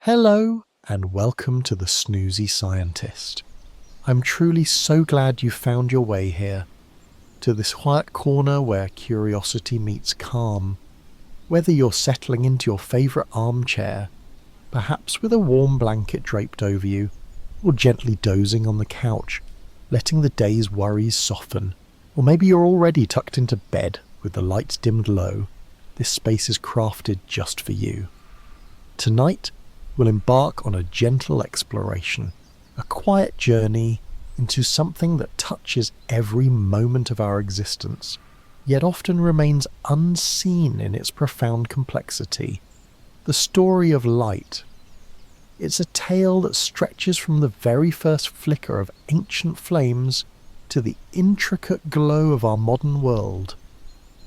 Hello and welcome to the Snoozy Scientist. I'm truly so glad you found your way here, to this quiet corner where curiosity meets calm. Whether you're settling into your favourite armchair, perhaps with a warm blanket draped over you, or gently dozing on the couch, letting the day's worries soften, or maybe you're already tucked into bed with the lights dimmed low, this space is crafted just for you. Tonight, we'll embark on a gentle exploration, a quiet journey into something that touches every moment of our existence, yet often remains unseen in its profound complexity. The story of light. It's a tale that stretches from the very first flicker of ancient flames to the intricate glow of our modern world.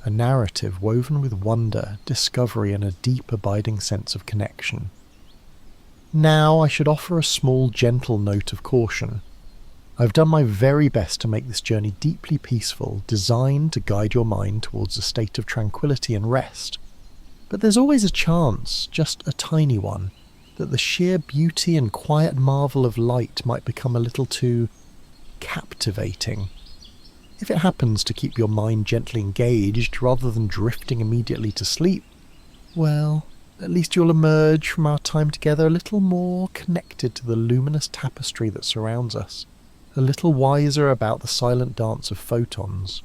A narrative woven with wonder, discovery, and a deep abiding sense of connection. Now I should offer a small gentle note of caution. I've done my very best to make this journey deeply peaceful, designed to guide your mind towards a state of tranquility and rest. But there's always a chance, just a tiny one, that the sheer beauty and quiet marvel of light might become a little too captivating. If it happens to keep your mind gently engaged rather than drifting immediately to sleep, well, at least you'll emerge from our time together a little more connected to the luminous tapestry that surrounds us, a little wiser about the silent dance of photons.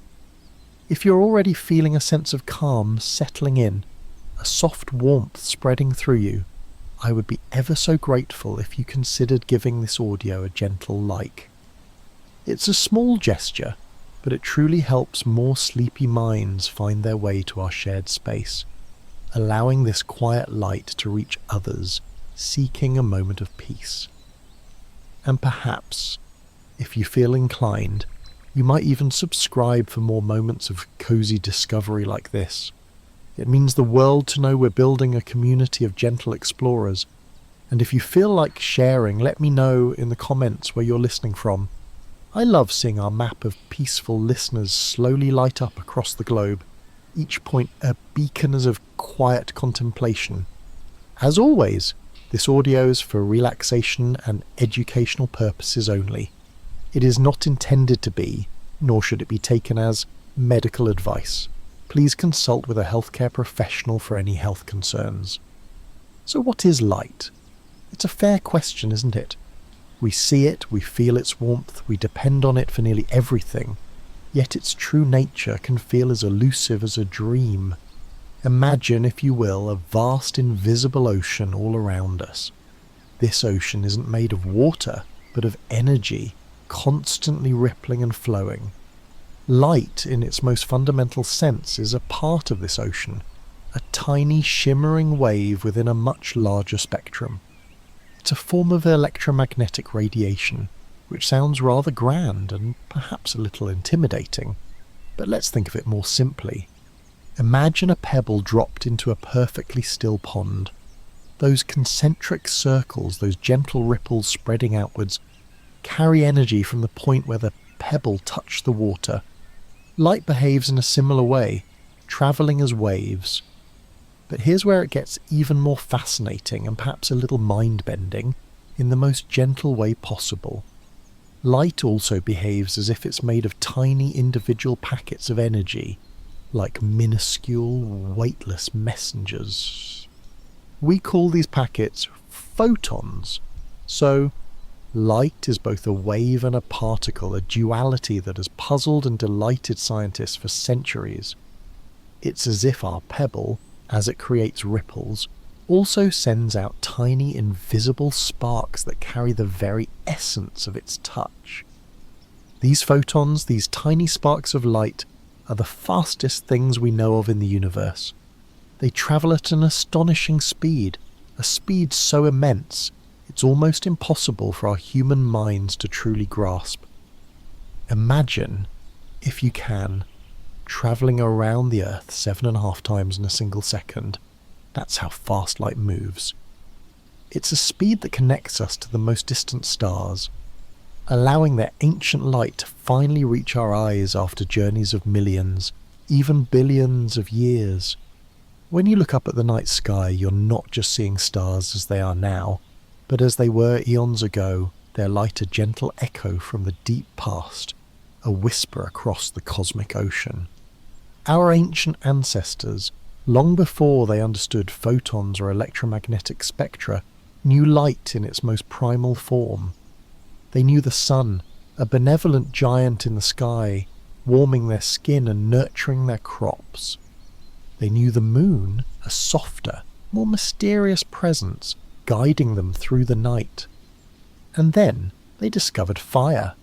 If you're already feeling a sense of calm settling in, a soft warmth spreading through you, I would be ever so grateful if you considered giving this audio a gentle like. It's a small gesture, but it truly helps more sleepy minds find their way to our shared space, allowing this quiet light to reach others seeking a moment of peace. And perhaps, if you feel inclined, you might even subscribe for more moments of cozy discovery like this. It means the world to know we're building a community of gentle explorers, and if you feel like sharing, let me know in the comments where you're listening from. I love seeing our map of peaceful listeners slowly light up across the globe, each point a beacon of quiet contemplation. As always, this audio is for relaxation and educational purposes only. It is not intended to be, nor should it be taken as, medical advice. Please consult with a healthcare professional for any health concerns. So what is light? It's a fair question, isn't it? We see it, we feel its warmth, we depend on it for nearly everything. Yet its true nature can feel as elusive as a dream. Imagine, if you will, a vast invisible ocean all around us. This ocean isn't made of water, but of energy, constantly rippling and flowing. Light, in its most fundamental sense, is a part of this ocean, a tiny shimmering wave within a much larger spectrum. It's a form of electromagnetic radiation, which sounds rather grand and perhaps a little intimidating. But let's think of it more simply. Imagine a pebble dropped into a perfectly still pond. Those concentric circles, those gentle ripples spreading outwards, carry energy from the point where the pebble touched the water. Light behaves in a similar way, travelling as waves. But here's where it gets even more fascinating and perhaps a little mind-bending in the most gentle way possible. Light also behaves as if it's made of tiny individual packets of energy, like minuscule, weightless messengers. We call these packets photons. So, light is both a wave and a particle, a duality that has puzzled and delighted scientists for centuries. It's as if our pebble, as it creates ripples, also sends out tiny invisible sparks that carry the very essence of its touch. These photons, these tiny sparks of light, are the fastest things we know of in the universe. They travel at an astonishing speed, a speed so immense it's almost impossible for our human minds to truly grasp. Imagine, if you can, travelling around the Earth 7.5 times in a single second. That's how fast light moves. It's a speed that connects us to the most distant stars, allowing their ancient light to finally reach our eyes after journeys of millions, even billions of years. When you look up at the night sky, you're not just seeing stars as they are now, but as they were eons ago, their light a gentle echo from the deep past, a whisper across the cosmic ocean. Our ancient ancestors, long before they understood photons or electromagnetic spectra, knew light in its most primal form. They knew the sun, a benevolent giant in the sky, warming their skin and nurturing their crops. They knew the moon, a softer, more mysterious presence, guiding them through the night. And then they discovered fire.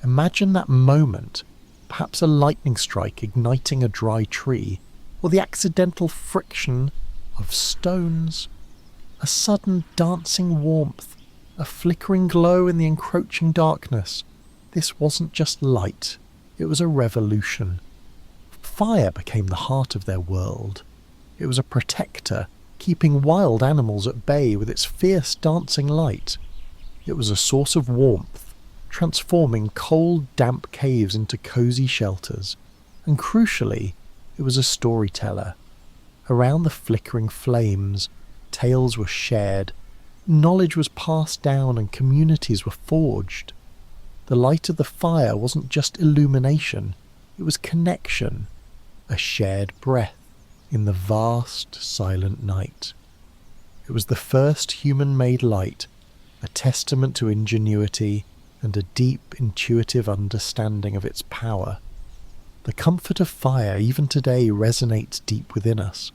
Imagine that moment, perhaps a lightning strike igniting a dry tree, or the accidental friction of stones, a sudden dancing warmth, a flickering glow in the encroaching darkness. This wasn't just light, it was a revolution. Fire became the heart of their world. It was a protector, keeping wild animals at bay with its fierce dancing light. It was a source of warmth, transforming cold, damp caves into cosy shelters. And crucially, it was a storyteller. Around the flickering flames, tales were shared, knowledge was passed down and communities were forged. The light of the fire wasn't just illumination, it was connection, a shared breath in the vast, silent night. It was the first human-made light, a testament to ingenuity and a deep, intuitive understanding of its power. The comfort of fire even today resonates deep within us.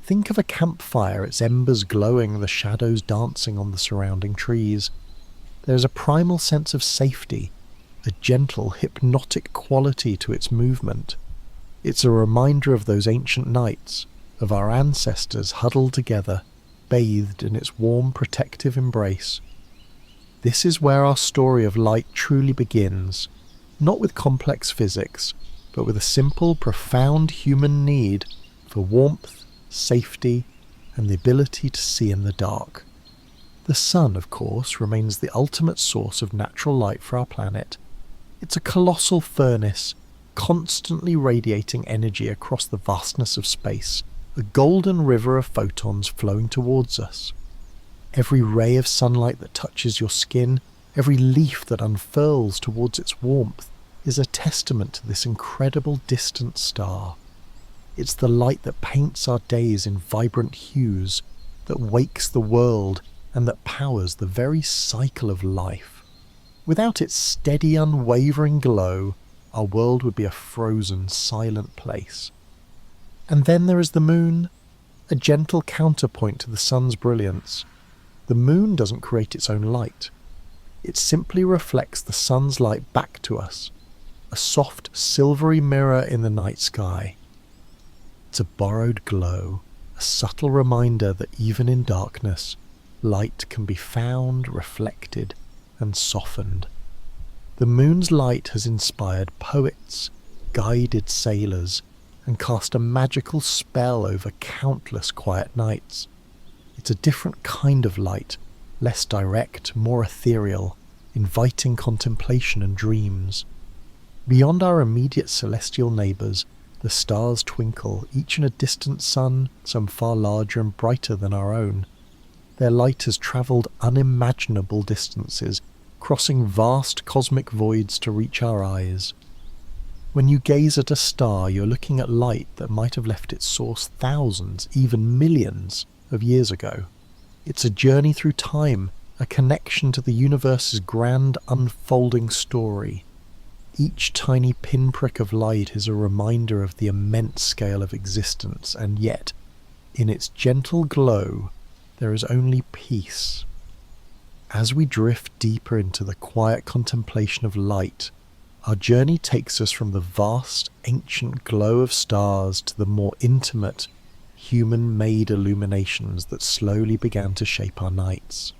Think of a campfire, its embers glowing, the shadows dancing on the surrounding trees. There is a primal sense of safety, a gentle, hypnotic quality to its movement. It's a reminder of those ancient nights, of our ancestors huddled together, bathed in its warm, protective embrace. This is where our story of light truly begins, not with complex physics, but with a simple, profound human need for warmth, safety, and the ability to see in the dark. The sun, of course, remains the ultimate source of natural light for our planet. It's a colossal furnace, constantly radiating energy across the vastness of space, a golden river of photons flowing towards us. Every ray of sunlight that touches your skin, every leaf that unfurls towards its warmth, is a testament to this incredible distant star. It's the light that paints our days in vibrant hues, that wakes the world, and that powers the very cycle of life. Without its steady, unwavering glow, our world would be a frozen, silent place. And then there is the moon, a gentle counterpoint to the sun's brilliance. The moon doesn't create its own light. It simply reflects the sun's light back to us, a soft, silvery mirror in the night sky. It's a borrowed glow, a subtle reminder that even in darkness, light can be found, reflected, and softened. The moon's light has inspired poets, guided sailors, and cast a magical spell over countless quiet nights. It's a different kind of light, less direct, more ethereal, inviting contemplation and dreams. Beyond our immediate celestial neighbours, the stars twinkle, each in a distant sun, some far larger and brighter than our own. Their light has travelled unimaginable distances, crossing vast cosmic voids to reach our eyes. When you gaze at a star, you're looking at light that might have left its source thousands, even millions, of years ago. It's a journey through time, a connection to the universe's grand unfolding story. Each tiny pinprick of light is a reminder of the immense scale of existence, and yet, in its gentle glow, there is only peace. As we drift deeper into the quiet contemplation of light, our journey takes us from the vast, ancient glow of stars to the more intimate, human-made illuminations that slowly began to shape our nights.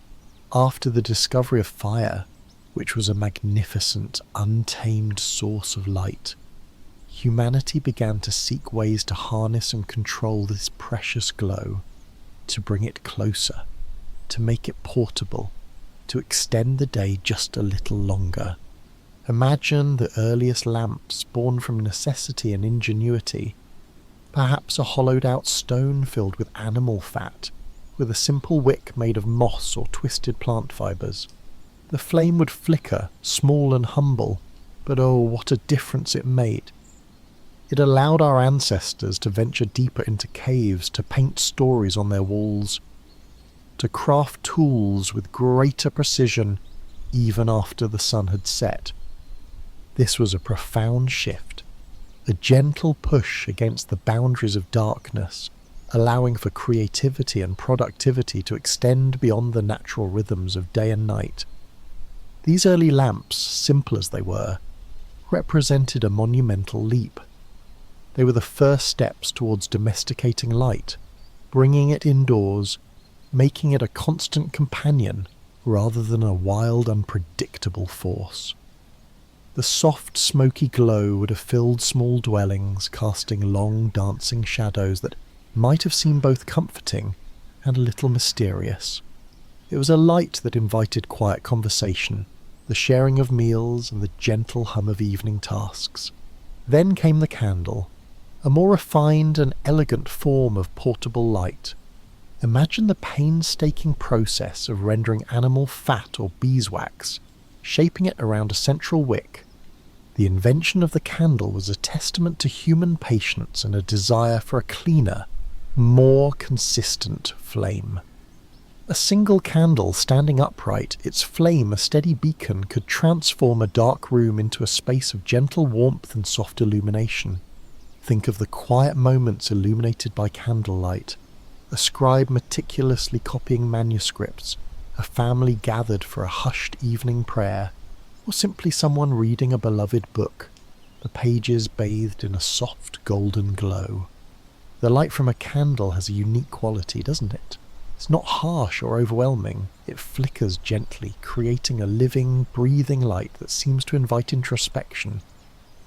After the discovery of fire, which was a magnificent, untamed source of light, humanity began to seek ways to harness and control this precious glow, to bring it closer, to make it portable, to extend the day just a little longer. Imagine the earliest lamps born from necessity and ingenuity. Perhaps a hollowed-out stone filled with animal fat, with a simple wick made of moss or twisted plant fibres. The flame would flicker, small and humble, but oh, what a difference it made. It allowed our ancestors to venture deeper into caves, to paint stories on their walls, to craft tools with greater precision even after the sun had set. This was a profound shift, a gentle push against the boundaries of darkness, allowing for creativity and productivity to extend beyond the natural rhythms of day and night. These early lamps, simple as they were, represented a monumental leap. They were the first steps towards domesticating light, bringing it indoors, making it a constant companion rather than a wild, unpredictable force. The soft, smoky glow would have filled small dwellings, casting long, dancing shadows that might have seemed both comforting and a little mysterious. It was a light that invited quiet conversation, the sharing of meals and the gentle hum of evening tasks. Then came the candle, a more refined and elegant form of portable light. Imagine the painstaking process of rendering animal fat or beeswax, shaping it around a central wick. The invention of the candle was a testament to human patience and a desire for a cleaner, more consistent flame. A single candle standing upright, its flame a steady beacon, could transform a dark room into a space of gentle warmth and soft illumination. Think of the quiet moments illuminated by candlelight, a scribe meticulously copying manuscripts, a family gathered for a hushed evening prayer, or simply someone reading a beloved book, the pages bathed in a soft golden glow. The light from a candle has a unique quality, doesn't it? It's not harsh or overwhelming. It flickers gently, creating a living, breathing light that seems to invite introspection.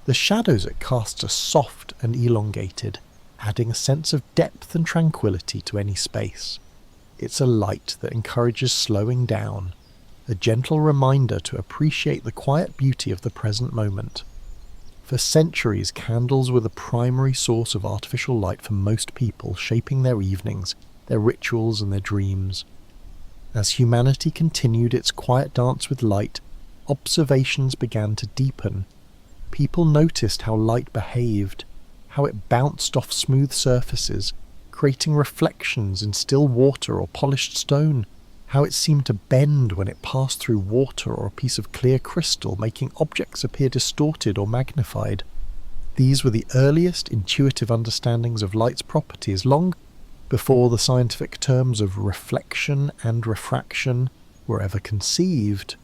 The shadows it casts are soft and elongated, adding a sense of depth and tranquility to any space. It's a light that encourages slowing down, a gentle reminder to appreciate the quiet beauty of the present moment. For centuries, candles were the primary source of artificial light for most people, shaping their evenings, their rituals and their dreams. As humanity continued its quiet dance with light, observations began to deepen. People noticed how light behaved, how it bounced off smooth surfaces, creating reflections in still water or polished stone, how it seemed to bend when it passed through water or a piece of clear crystal, making objects appear distorted or magnified. These were the earliest intuitive understandings of light's properties, long before the scientific terms of reflection and refraction were ever conceived.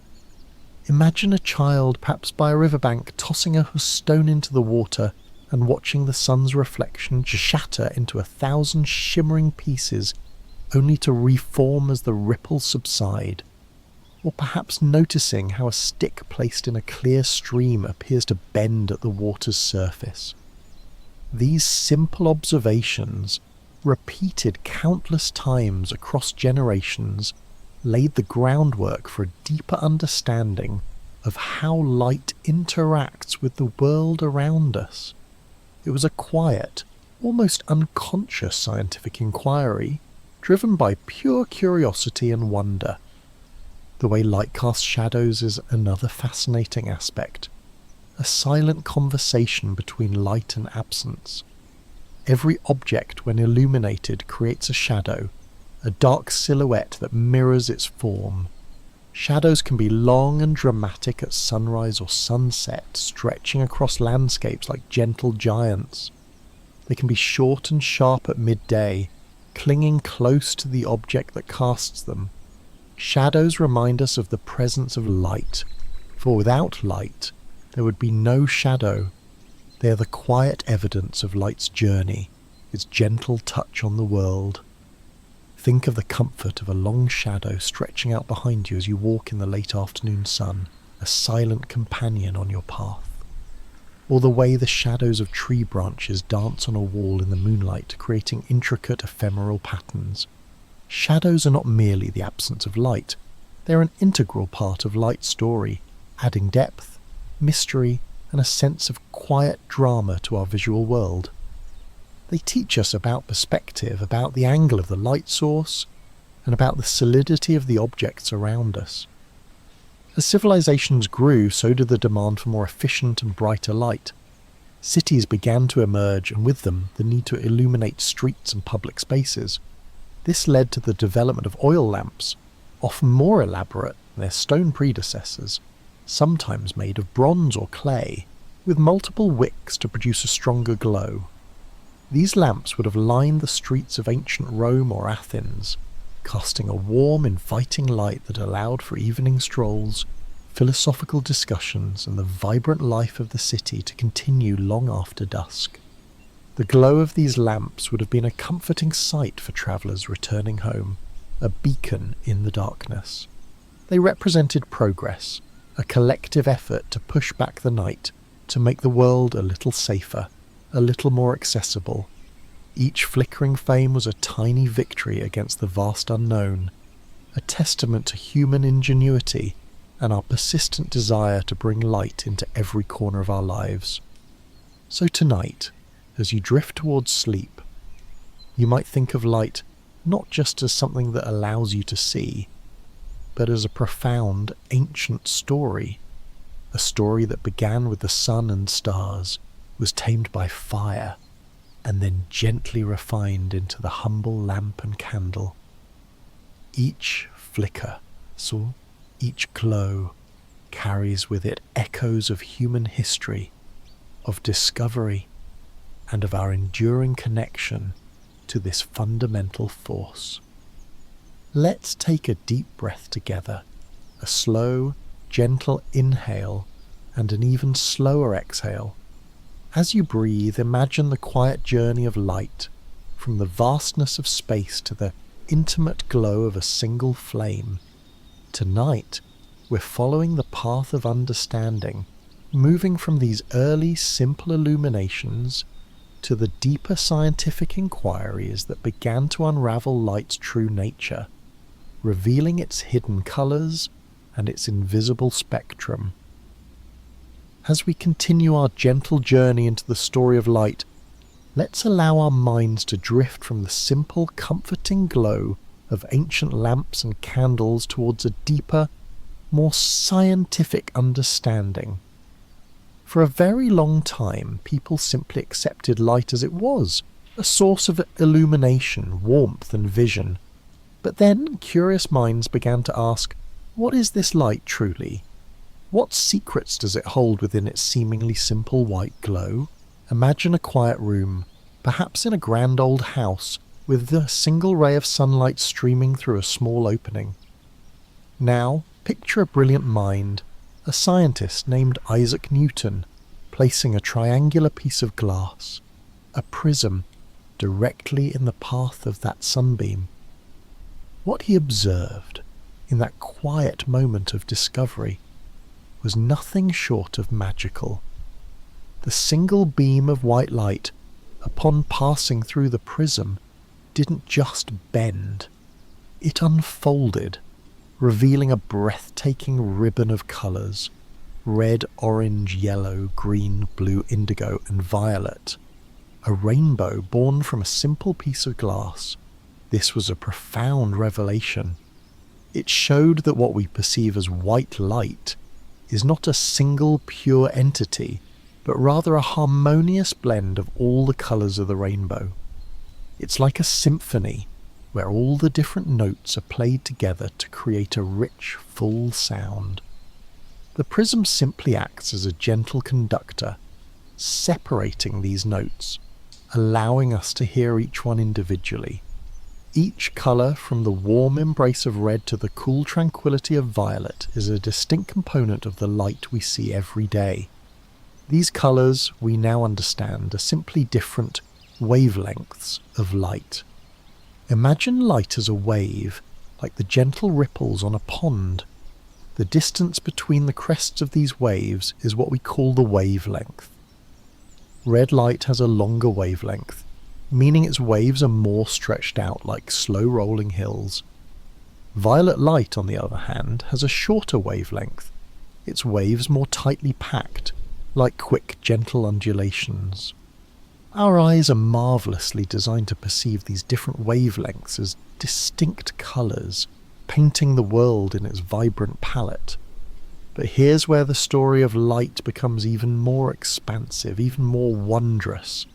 Imagine a child, perhaps by a riverbank, tossing a stone into the water and watching the sun's reflection shatter into 1,000 shimmering pieces, only to reform as the ripples subside. Or perhaps noticing how a stick placed in a clear stream appears to bend at the water's surface. These simple observations, repeated countless times across generations, laid the groundwork for a deeper understanding of how light interacts with the world around us. It was a quiet, almost unconscious scientific inquiry, driven by pure curiosity and wonder. The way light casts shadows is another fascinating aspect, a silent conversation between light and absence. Every object, when illuminated, creates a shadow, a dark silhouette that mirrors its form. Shadows can be long and dramatic at sunrise or sunset, stretching across landscapes like gentle giants. They can be short and sharp at midday, clinging close to the object that casts them. Shadows remind us of the presence of light, for without light there would be no shadow. They are the quiet evidence of light's journey, its gentle touch on the world. Think of the comfort of a long shadow stretching out behind you as you walk in the late afternoon sun, a silent companion on your path. Or the way the shadows of tree branches dance on a wall in the moonlight, creating intricate ephemeral patterns. Shadows are not merely the absence of light, they are an integral part of light's story, adding depth, mystery, and a sense of quiet drama to our visual world. They teach us about perspective, about the angle of the light source, and about the solidity of the objects around us. As civilizations grew, so did the demand for more efficient and brighter light. Cities began to emerge, and with them the need to illuminate streets and public spaces. This led to the development of oil lamps, often more elaborate than their stone predecessors, sometimes made of bronze or clay, with multiple wicks to produce a stronger glow. These lamps would have lined the streets of ancient Rome or Athens, casting a warm, inviting light that allowed for evening strolls, philosophical discussions, and the vibrant life of the city to continue long after dusk. The glow of these lamps would have been a comforting sight for travellers returning home, a beacon in the darkness. They represented progress, a collective effort to push back the night, to make the world a little safer, a little more accessible. Each flickering flame was a tiny victory against the vast unknown, a testament to human ingenuity and our persistent desire to bring light into every corner of our lives. So tonight, as you drift towards sleep, you might think of light not just as something that allows you to see, but as a profound, ancient story, a story that began with the sun and stars, was tamed by fire, and then gently refined into the humble lamp and candle. Each flicker, so each glow, carries with it echoes of human history, of discovery, and of our enduring connection to this fundamental force. Let's take a deep breath together, a slow, gentle inhale and an even slower exhale. As you breathe, imagine the quiet journey of light from the vastness of space to the intimate glow of a single flame. Tonight, we're following the path of understanding, moving from these early, simple illuminations to the deeper scientific inquiries that began to unravel light's true nature, revealing its hidden colours and its invisible spectrum. As we continue our gentle journey into the story of light, let's allow our minds to drift from the simple, comforting glow of ancient lamps and candles towards a deeper, more scientific understanding. For a very long time, people simply accepted light as it was, a source of illumination, warmth and vision. But then curious minds began to ask, what is this light truly? What secrets does it hold within its seemingly simple white glow? Imagine a quiet room, perhaps in a grand old house, with a single ray of sunlight streaming through a small opening. Now, picture a brilliant mind, a scientist named Isaac Newton, placing a triangular piece of glass, a prism, directly in the path of that sunbeam. What he observed, in that quiet moment of discovery, was nothing short of magical. The single beam of white light, upon passing through the prism, didn't just bend. It unfolded, revealing a breathtaking ribbon of colours: red, orange, yellow, green, blue, indigo, and violet. A rainbow born from a simple piece of glass. This was a profound revelation. It showed that what we perceive as white light is not a single pure entity, but rather a harmonious blend of all the colours of the rainbow. It's like a symphony, where all the different notes are played together to create a rich, full sound. The prism simply acts as a gentle conductor, separating these notes, allowing us to hear each one individually. Each colour, from the warm embrace of red to the cool tranquility of violet, is a distinct component of the light we see every day. These colours, we now understand, are simply different wavelengths of light. Imagine light as a wave, like the gentle ripples on a pond. The distance between the crests of these waves is what we call the wavelength. Red light has a longer wavelength, meaning its waves are more stretched out like slow-rolling hills. Violet light, on the other hand, has a shorter wavelength, its waves more tightly packed, like quick, gentle undulations. Our eyes are marvellously designed to perceive these different wavelengths as distinct colours, painting the world in its vibrant palette. But here's where the story of light becomes even more expansive, even more wondrous.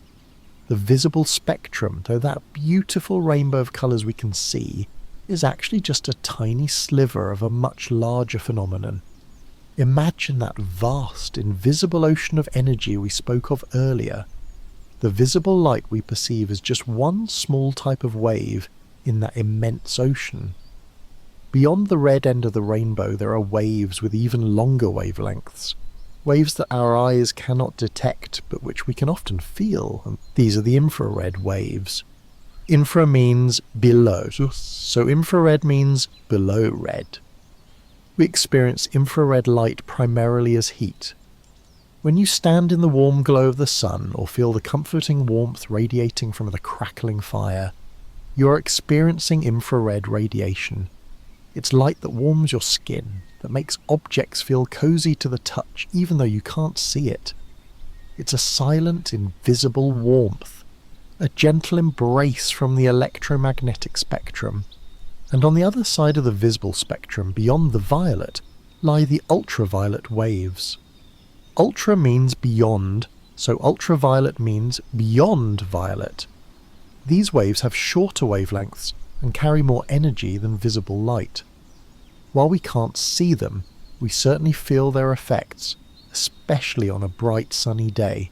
The visible spectrum, though that beautiful rainbow of colours we can see, is actually just a tiny sliver of a much larger phenomenon. Imagine that vast, invisible ocean of energy we spoke of earlier. The visible light we perceive is just one small type of wave in that immense ocean. Beyond the red end of the rainbow there are waves with even longer wavelengths, waves that our eyes cannot detect but which we can often feel, and these are the infrared waves. Infra means below, so infrared means below red. We experience infrared light primarily as heat. When you stand in the warm glow of the sun or feel the comforting warmth radiating from the crackling fire, you are experiencing infrared radiation. It's light that warms your skin, that makes objects feel cozy to the touch even though you can't see it. It's a silent, invisible warmth, a gentle embrace from the electromagnetic spectrum. And on the other side of the visible spectrum, beyond the violet, lie the ultraviolet waves. Ultra means beyond, so ultraviolet means beyond violet. These waves have shorter wavelengths and carry more energy than visible light. While we can't see them, we certainly feel their effects, especially on a bright sunny day.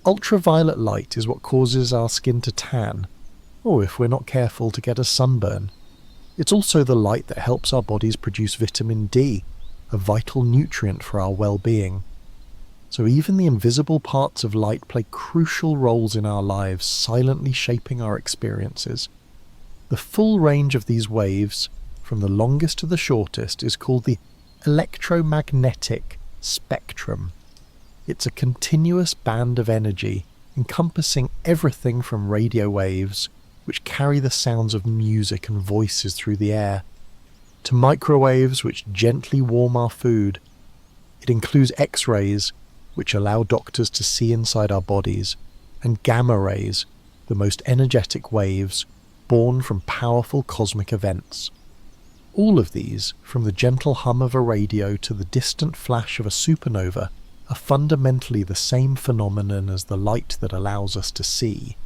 Ultraviolet light is what causes our skin to tan, or if we're not careful to get a sunburn. It's also the light that helps our bodies produce vitamin D, a vital nutrient for our well-being. So even the invisible parts of light play crucial roles in our lives, silently shaping our experiences. The full range of these waves, from the longest to the shortest, is called the electromagnetic spectrum. It's a continuous band of energy, encompassing everything from radio waves, which carry the sounds of music and voices through the air, to microwaves which gently warm our food. It includes X-rays, which allow doctors to see inside our bodies, and gamma rays, the most energetic waves, born from powerful cosmic events. All of these, from the gentle hum of a radio to the distant flash of a supernova, are fundamentally the same phenomenon as the light that allows us to see.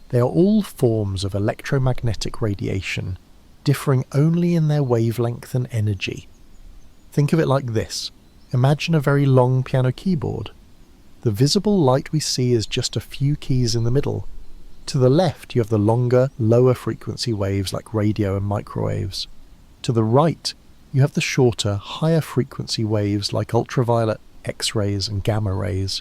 They are all forms of electromagnetic radiation, differing only in their wavelength and energy. Think of it like this. Imagine a very long piano keyboard. The visible light we see is just a few keys in the middle. To the left you have the longer, lower frequency waves like radio and microwaves. To the right you have the shorter, higher frequency waves like ultraviolet, X-rays and gamma rays.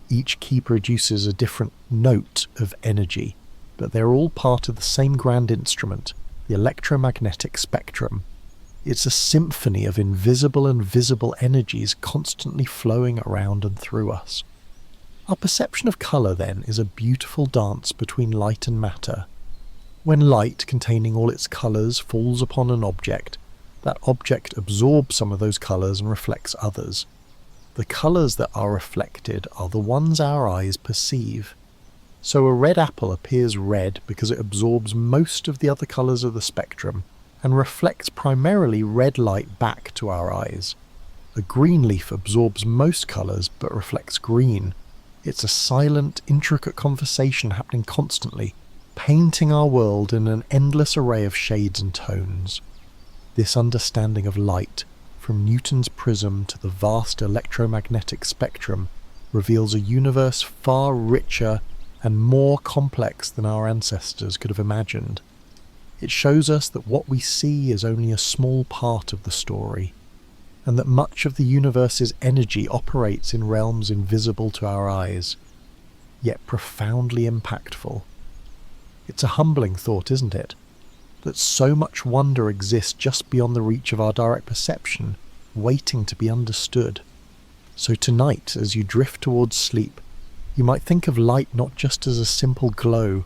Each key produces a different note of energy, but they're all part of the same grand instrument, the electromagnetic spectrum. It's a symphony of invisible and visible energies constantly flowing around and through us. Our perception of colour, then, is a beautiful dance between light and matter. When light containing all its colours falls upon an object, that object absorbs some of those colours and reflects others. The colours that are reflected are the ones our eyes perceive. So a red apple appears red because it absorbs most of the other colours of the spectrum and reflects primarily red light back to our eyes. A green leaf absorbs most colours but reflects green. It's a silent, intricate conversation happening constantly, painting our world in an endless array of shades and tones. This understanding of light, from Newton's prism to the vast electromagnetic spectrum, reveals a universe far richer and more complex than our ancestors could have imagined. It shows us that what we see is only a small part of the story, and that much of the universe's energy operates in realms invisible to our eyes, yet profoundly impactful. It's a humbling thought, isn't it? That so much wonder exists just beyond the reach of our direct perception, waiting to be understood. So tonight, as you drift towards sleep, you might think of light not just as a simple glow,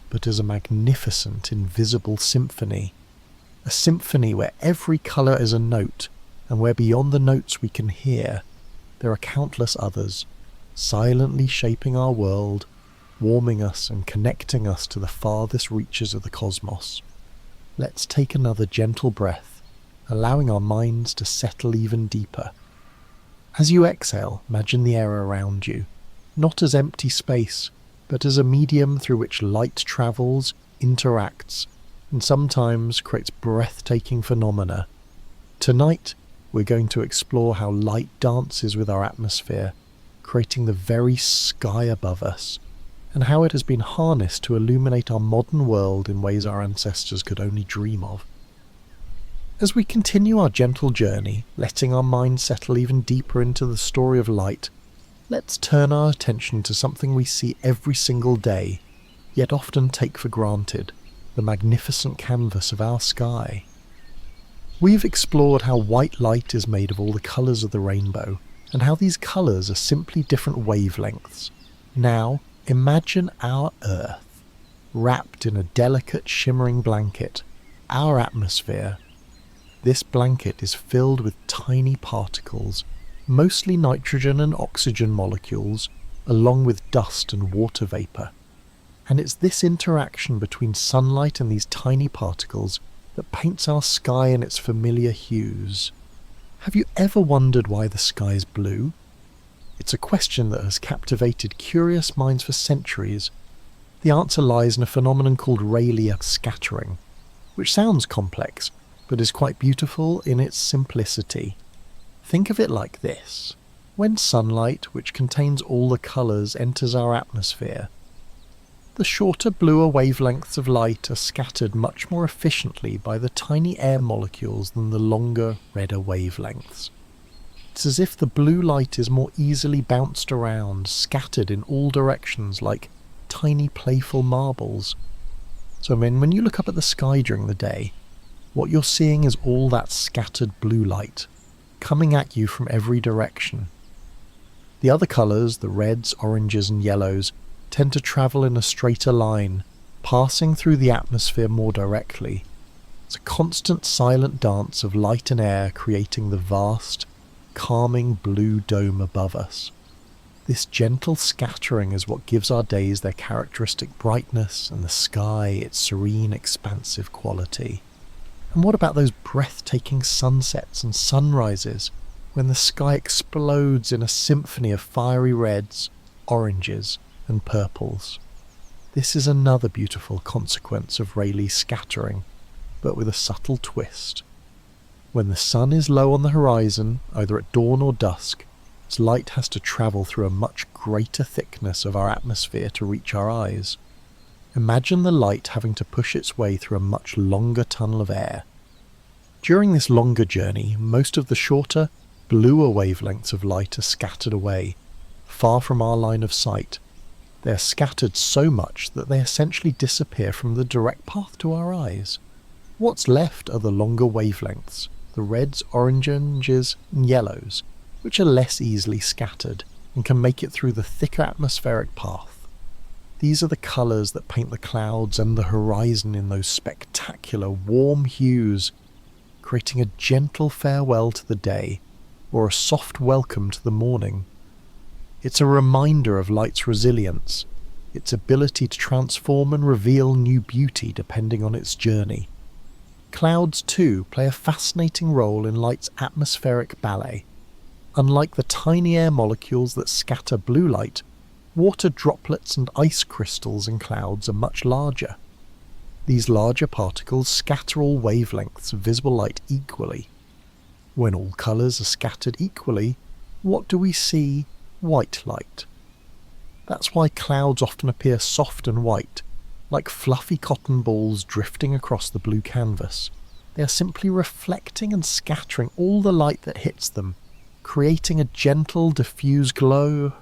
but as a magnificent, invisible symphony. A symphony where every colour is a note, and where beyond the notes we can hear, there are countless others, silently shaping our world, warming us and connecting us to the farthest reaches of the cosmos. Let's take another gentle breath, allowing our minds to settle even deeper. As you exhale, imagine the air around you, not as empty space, but as a medium through which light travels, interacts, and sometimes creates breathtaking phenomena. Tonight, we're going to explore how light dances with our atmosphere, creating the very sky above us, and how it has been harnessed to illuminate our modern world in ways our ancestors could only dream of. As we continue our gentle journey, letting our minds settle even deeper into the story of light, let's turn our attention to something we see every single day, yet often take for granted, the magnificent canvas of our sky. We've explored how white light is made of all the colours of the rainbow, and how these colours are simply different wavelengths. Now, imagine our Earth, wrapped in a delicate shimmering blanket, our atmosphere. This blanket is filled with tiny particles, mostly nitrogen and oxygen molecules, along with dust and water vapour. And it's this interaction between sunlight and these tiny particles that paints our sky in its familiar hues. Have you ever wondered why the sky is blue? It's a question that has captivated curious minds for centuries. The answer lies in a phenomenon called Rayleigh scattering, which sounds complex, but is quite beautiful in its simplicity. Think of it like this. When sunlight, which contains all the colours, enters our atmosphere, the shorter, bluer wavelengths of light are scattered much more efficiently by the tiny air molecules than the longer, redder wavelengths. It's as if the blue light is more easily bounced around, scattered in all directions like tiny playful marbles. So when you look up at the sky during the day, what you're seeing is all that scattered blue light, coming at you from every direction. The other colours, the reds, oranges and yellows, tend to travel in a straighter line, passing through the atmosphere more directly. It's a constant silent dance of light and air creating the vast, calming blue dome above us. This gentle scattering is what gives our days their characteristic brightness and the sky its serene, expansive quality. And what about those breathtaking sunsets and sunrises when the sky explodes in a symphony of fiery reds, oranges, and purples? This is another beautiful consequence of Rayleigh scattering, but with a subtle twist. When the sun is low on the horizon, either at dawn or dusk, its light has to travel through a much greater thickness of our atmosphere to reach our eyes. Imagine the light having to push its way through a much longer tunnel of air. During this longer journey, most of the shorter, bluer wavelengths of light are scattered away, far from our line of sight. They are scattered so much that they essentially disappear from the direct path to our eyes. What's left are the longer wavelengths, the reds, oranges, and yellows, which are less easily scattered and can make it through the thicker atmospheric path. These are the colours that paint the clouds and the horizon in those spectacular warm hues, creating a gentle farewell to the day or a soft welcome to the morning. It's a reminder of light's resilience, its ability to transform and reveal new beauty depending on its journey. Clouds, too, play a fascinating role in light's atmospheric ballet. Unlike the tiny air molecules that scatter blue light, water droplets and ice crystals in clouds are much larger. These larger particles scatter all wavelengths of visible light equally. When all colours are scattered equally, what do we see? White light. That's why clouds often appear soft and white, like fluffy cotton balls drifting across the blue canvas. They are simply reflecting and scattering all the light that hits them, creating a gentle, diffuse glow.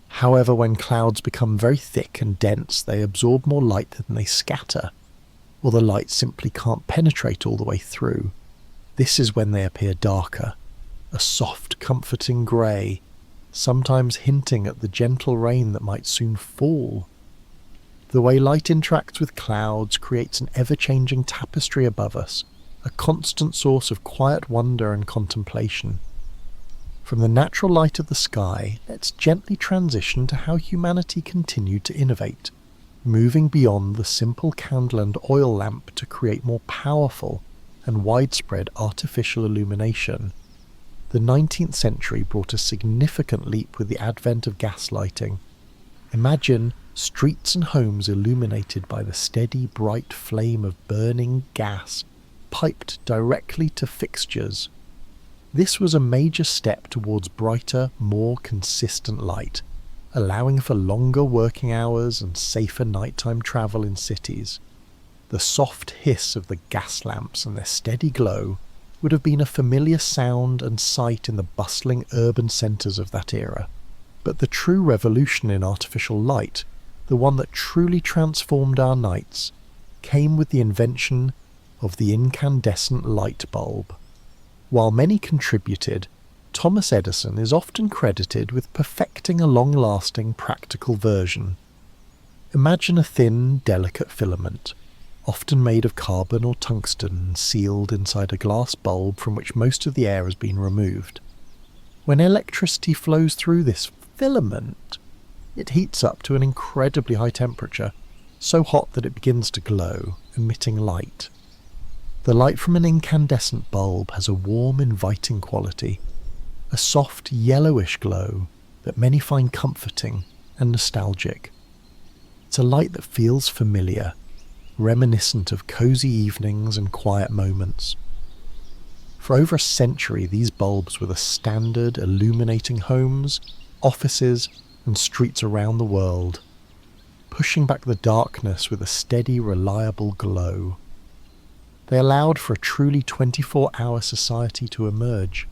However, when clouds become very thick and dense, they absorb more light than they scatter, or the light simply can't penetrate all the way through. This is when they appear darker, a soft, comforting grey, sometimes hinting at the gentle rain that might soon fall. The way light interacts with clouds creates an ever-changing tapestry above us, a constant source of quiet wonder and contemplation. From the natural light of the sky, let's gently transition to how humanity continued to innovate, moving beyond the simple candle and oil lamp to create more powerful and widespread artificial illumination. The 19th century brought a significant leap with the advent of gas lighting. Imagine streets and homes illuminated by the steady, bright flame of burning gas piped directly to fixtures. This was a major step towards brighter, more consistent light, allowing for longer working hours and safer nighttime travel in cities. The soft hiss of the gas lamps and their steady glow would have been a familiar sound and sight in the bustling urban centres of that era. But the true revolution in artificial light, the one that truly transformed our nights, came with the invention of the incandescent light bulb. While many contributed, Thomas Edison is often credited with perfecting a long-lasting practical version. Imagine a thin, delicate filament, often made of carbon or tungsten and sealed inside a glass bulb from which most of the air has been removed. When electricity flows through this filament, it heats up to an incredibly high temperature, so hot that it begins to glow, emitting light. The light from an incandescent bulb has a warm, inviting quality, a soft, yellowish glow that many find comforting and nostalgic. It's a light that feels familiar, reminiscent of cozy evenings and quiet moments. For over a century, these bulbs were the standard, illuminating homes, offices, and streets around the world, pushing back the darkness with a steady, reliable glow. They allowed for a truly 24-hour society to emerge,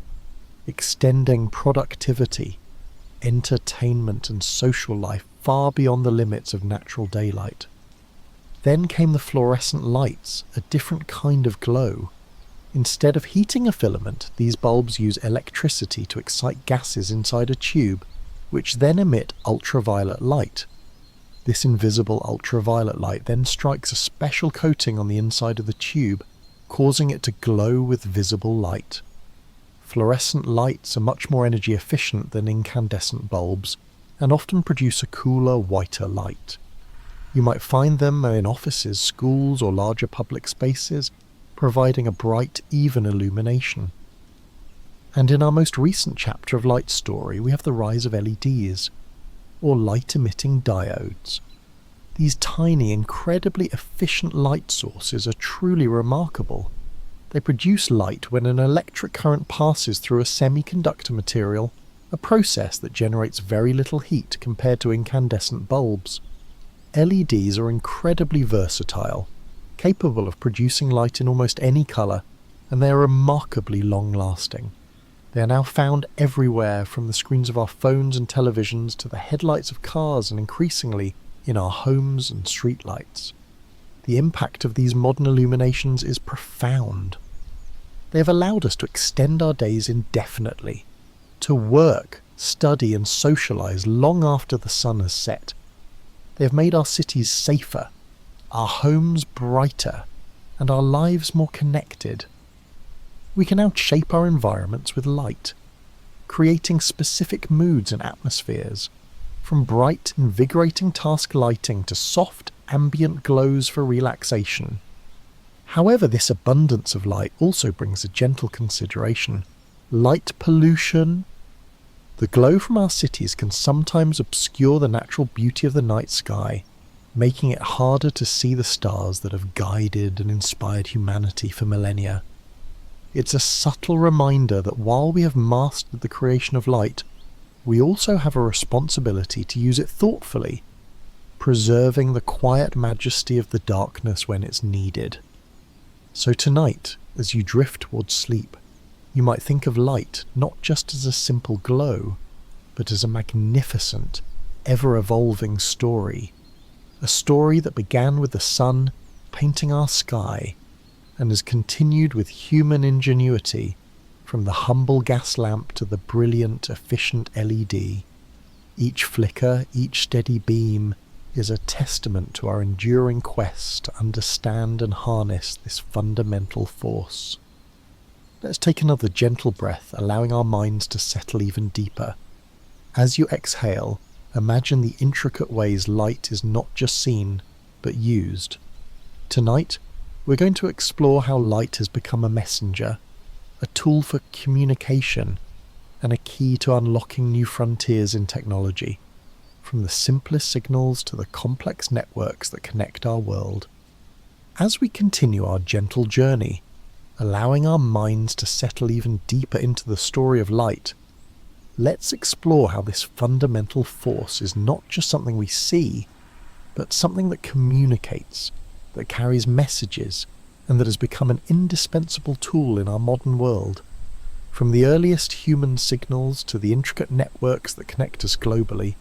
extending productivity, entertainment, and social life far beyond the limits of natural daylight. Then came the fluorescent lights, a different kind of glow. Instead of heating a filament, these bulbs use electricity to excite gases inside a tube, which then emit ultraviolet light. This invisible ultraviolet light then strikes a special coating on the inside of the tube, causing it to glow with visible light. Fluorescent lights are much more energy efficient than incandescent bulbs, and often produce a cooler, whiter light. You might find them in offices, schools, or larger public spaces, providing a bright, even illumination. And in our most recent chapter of Light Story, we have the rise of LEDs, or light-emitting diodes. These tiny, incredibly efficient light sources are truly remarkable. They produce light when an electric current passes through a semiconductor material, a process that generates very little heat compared to incandescent bulbs. LEDs are incredibly versatile, capable of producing light in almost any colour, and they are remarkably long-lasting. They are now found everywhere, from the screens of our phones and televisions to the headlights of cars, and increasingly in our homes and streetlights. The impact of these modern illuminations is profound. They have allowed us to extend our days indefinitely, to work, study and socialise long after the sun has set. They have made our cities safer, our homes brighter, and our lives more connected. We can now shape our environments with light, creating specific moods and atmospheres, from bright, invigorating task lighting to soft, ambient glows for relaxation. However, this abundance of light also brings a gentle consideration: light pollution. The glow from our cities can sometimes obscure the natural beauty of the night sky, making it harder to see the stars that have guided and inspired humanity for millennia. It's a subtle reminder that while we have mastered the creation of light, we also have a responsibility to use it thoughtfully, preserving the quiet majesty of the darkness when it's needed. So tonight, as you drift towards sleep, you might think of light not just as a simple glow, but as a magnificent, ever-evolving story. A story that began with the sun painting our sky, and has continued with human ingenuity, from the humble gas lamp to the brilliant, efficient LED. Each flicker, each steady beam, is a testament to our enduring quest to understand and harness this fundamental force. Let's take another gentle breath, allowing our minds to settle even deeper. As you exhale, imagine the intricate ways light is not just seen, but used. Tonight, we're going to explore how light has become a messenger, a tool for communication, and a key to unlocking new frontiers in technology, from the simplest signals to the complex networks that connect our world. As we continue our gentle journey, allowing our minds to settle even deeper into the story of light, let's explore how this fundamental force is not just something we see, but something that communicates, that carries messages, and that has become an indispensable tool in our modern world. From the earliest human signals to the intricate networks that connect us globally,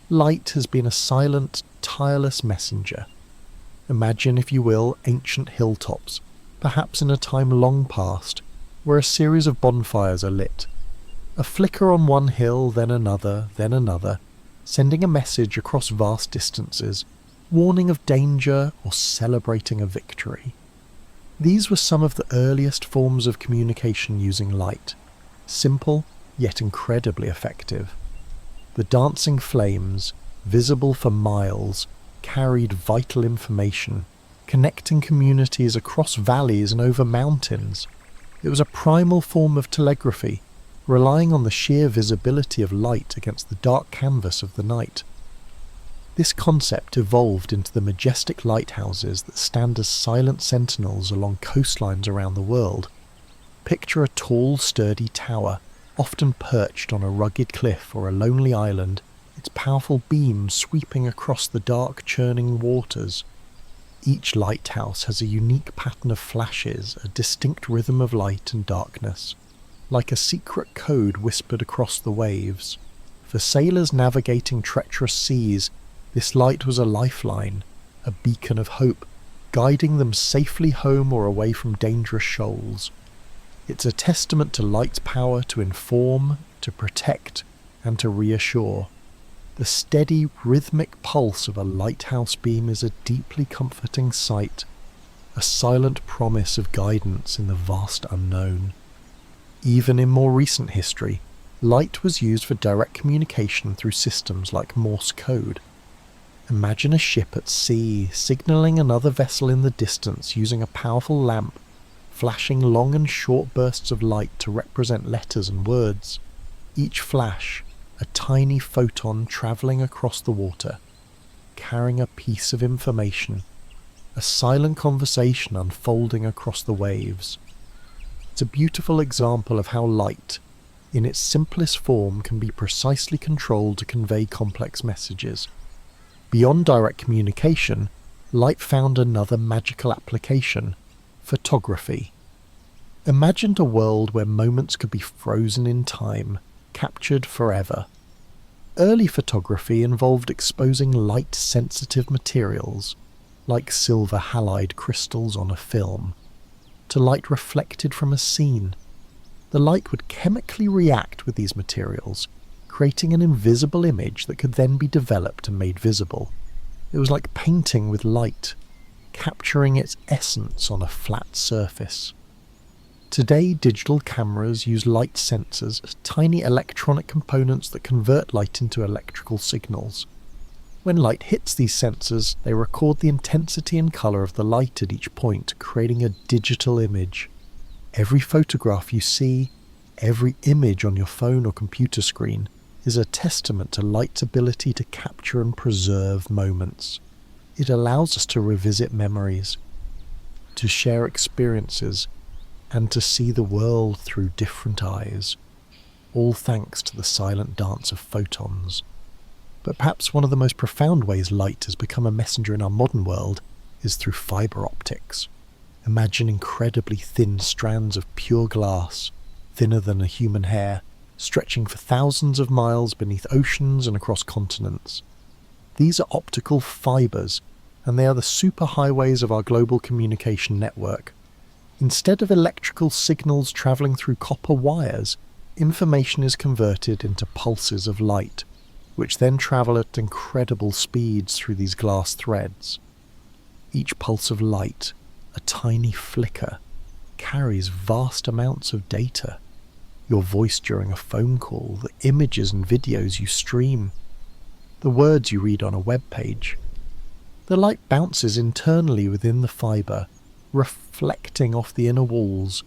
light has been a silent, tireless messenger. Imagine, if you will, ancient hilltops, perhaps in a time long past, where a series of bonfires are lit. A flicker on one hill, then another, sending a message across vast distances, warning of danger or celebrating a victory. These were some of the earliest forms of communication using light, simple yet incredibly effective. The dancing flames, visible for miles, carried vital information, connecting communities across valleys and over mountains. It was a primal form of telegraphy, relying on the sheer visibility of light against the dark canvas of the night. This concept evolved into the majestic lighthouses that stand as silent sentinels along coastlines around the world. Picture a tall, sturdy tower, often perched on a rugged cliff or a lonely island, its powerful beams sweeping across the dark, churning waters. Each lighthouse has a unique pattern of flashes, a distinct rhythm of light and darkness, like a secret code whispered across the waves. For sailors navigating treacherous seas, this light was a lifeline, a beacon of hope, guiding them safely home or away from dangerous shoals. It's a testament to light's power to inform, to protect, and to reassure. The steady, rhythmic pulse of a lighthouse beam is a deeply comforting sight, a silent promise of guidance in the vast unknown. Even in more recent history, light was used for direct communication through systems like Morse code. Imagine a ship at sea signalling another vessel in the distance using a powerful lamp, flashing long and short bursts of light to represent letters and words. Each flash, a tiny photon travelling across the water, carrying a piece of information, a silent conversation unfolding across the waves. It's a beautiful example of how light, in its simplest form, can be precisely controlled to convey complex messages. Beyond direct communication, light found another magical application: photography. Imagine a world where moments could be frozen in time, captured forever. Early photography involved exposing light-sensitive materials, like silver halide crystals on a film, to light reflected from a scene. The light would chemically react with these materials, creating an invisible image that could then be developed and made visible. It was like painting with light, capturing its essence on a flat surface. Today, digital cameras use light sensors, tiny electronic components that convert light into electrical signals. When light hits these sensors, they record the intensity and colour of the light at each point, creating a digital image. Every photograph you see, every image on your phone or computer screen, is a testament to light's ability to capture and preserve moments. It allows us to revisit memories, to share experiences, and to see the world through different eyes, all thanks to the silent dance of photons. But perhaps one of the most profound ways light has become a messenger in our modern world is through fibre optics. Imagine incredibly thin strands of pure glass, thinner than a human hair, stretching for thousands of miles beneath oceans and across continents. These are optical fibres, and they are the superhighways of our global communication network. Instead of electrical signals travelling through copper wires, information is converted into pulses of light, which then travel at incredible speeds through these glass threads. Each pulse of light, a tiny flicker, carries vast amounts of data. Your voice during a phone call, the images and videos you stream, the words you read on a web page. The light bounces internally within the fibre, reflecting off the inner walls,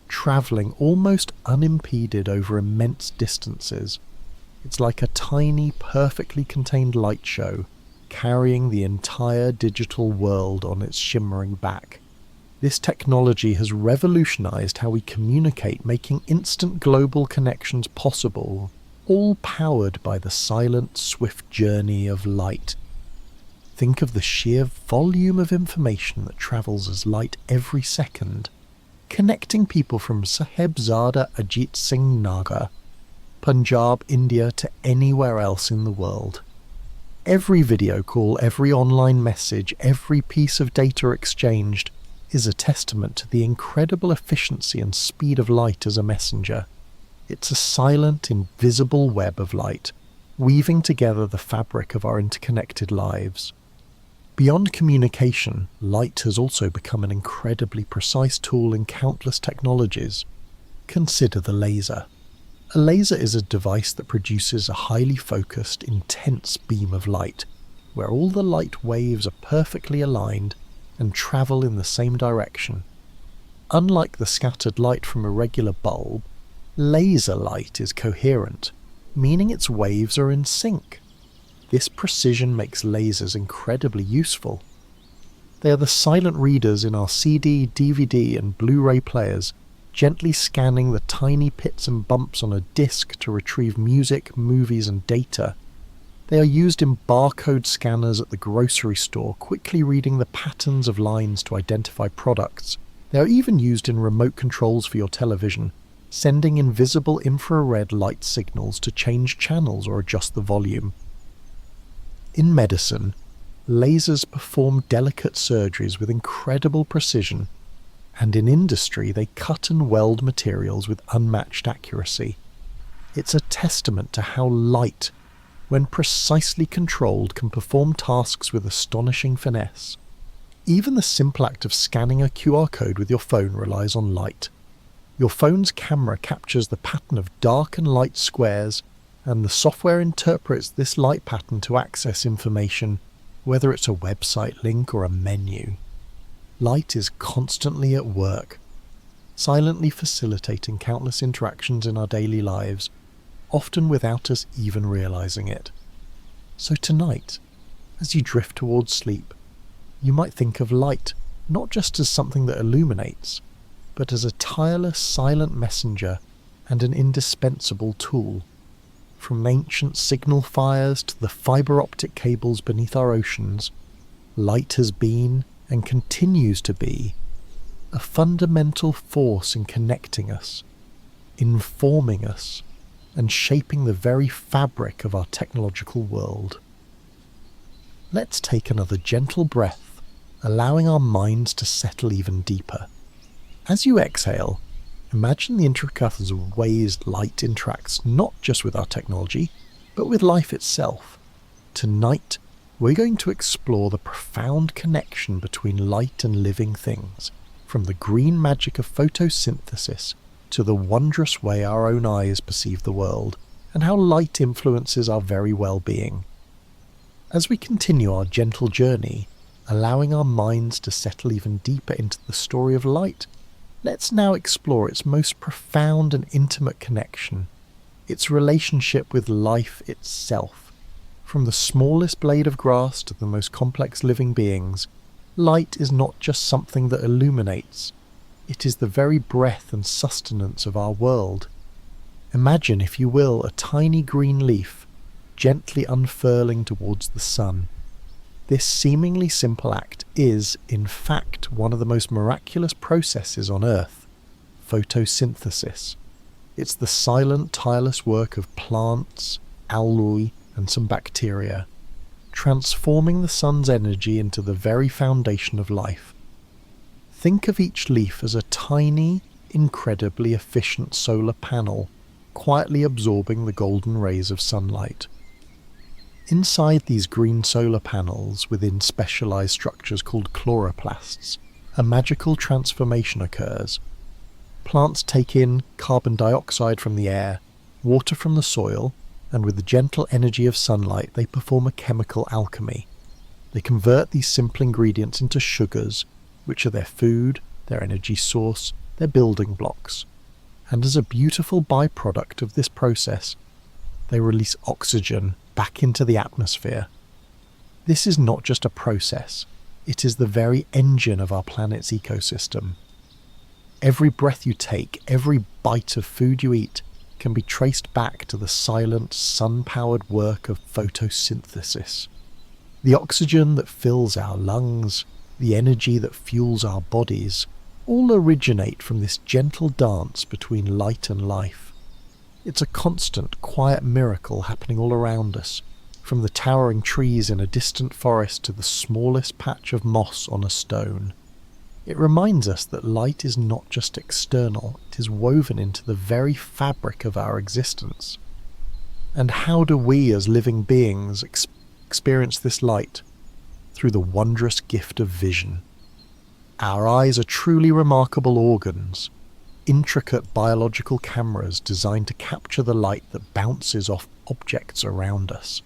travelling almost unimpeded over immense distances. It's like a tiny, perfectly contained light show, carrying the entire digital world on its shimmering back. This technology has revolutionized how we communicate, making instant global connections possible, all powered by the silent, swift journey of light. Think of the sheer volume of information that travels as light every second, connecting people from Sahebzada Ajit Singh Nagar, Punjab, India to anywhere else in the world. Every video call, every online message, every piece of data exchanged is a testament to the incredible efficiency and speed of light as a messenger. It's a silent, invisible web of light, weaving together the fabric of our interconnected lives. Beyond communication, light has also become an incredibly precise tool in countless technologies. Consider the laser. A laser is a device that produces a highly focused, intense beam of light, where all the light waves are perfectly aligned and travel in the same direction. Unlike the scattered light from a regular bulb, laser light is coherent, meaning its waves are in sync. This precision makes lasers incredibly useful. They are the silent readers in our CD, DVD and Blu-ray players, gently scanning the tiny pits and bumps on a disc to retrieve music, movies and data. They are used in barcode scanners at the grocery store, quickly reading the patterns of lines to identify products. They are even used in remote controls for your television, sending invisible infrared light signals to change channels or adjust the volume. In medicine, lasers perform delicate surgeries with incredible precision, and in industry they cut and weld materials with unmatched accuracy. It's a testament to how light, when precisely controlled, can perform tasks with astonishing finesse. Even the simple act of scanning a QR code with your phone relies on light. Your phone's camera captures the pattern of dark and light squares, and the software interprets this light pattern to access information, whether it's a website link or a menu. Light is constantly at work, silently facilitating countless interactions in our daily lives, often without us even realizing it. So tonight, as you drift towards sleep, you might think of light not just as something that illuminates, but as a tireless, silent messenger and an indispensable tool. From ancient signal fires to the fibre optic cables beneath our oceans, light has been, and continues to be, a fundamental force in connecting us, informing us, and shaping the very fabric of our technological world. Let's take another gentle breath, allowing our minds to settle even deeper. As you exhale, imagine the intricate ways light interacts not just with our technology, but with life itself. Tonight, we're going to explore the profound connection between light and living things, from the green magic of photosynthesis to the wondrous way our own eyes perceive the world, and how light influences our very well-being. As we continue our gentle journey, allowing our minds to settle even deeper into the story of light, let's now explore its most profound and intimate connection, its relationship with life itself. From the smallest blade of grass to the most complex living beings, light is not just something that illuminates, it is the very breath and sustenance of our world. Imagine, if you will, a tiny green leaf gently unfurling towards the sun. This seemingly simple act is, in fact, one of the most miraculous processes on Earth, photosynthesis. It's the silent, tireless work of plants, algae, and some bacteria, transforming the sun's energy into the very foundation of life. Think of each leaf as a tiny, incredibly efficient solar panel, quietly absorbing the golden rays of sunlight. Inside these green solar panels, within specialized structures called chloroplasts, a magical transformation occurs, Plants take in carbon dioxide from the air, water from the soil, and with the gentle energy of sunlight they perform a chemical alchemy. They convert these simple ingredients into sugars, which are their food, their energy source, their building blocks. And as a beautiful byproduct of this process, they release oxygen back into the atmosphere. This is not just a process, it is the very engine of our planet's ecosystem. Every breath you take, every bite of food you eat, can be traced back to the silent, sun-powered work of photosynthesis. The oxygen that fills our lungs, the energy that fuels our bodies, all originate from this gentle dance between light and life. It's a constant, quiet miracle happening all around us, from the towering trees in a distant forest to the smallest patch of moss on a stone. It reminds us that light is not just external, it is woven into the very fabric of our existence. And how do we as living beings experience this light? Through the wondrous gift of vision. Our eyes are truly remarkable organs, intricate biological cameras designed to capture the light that bounces off objects around us.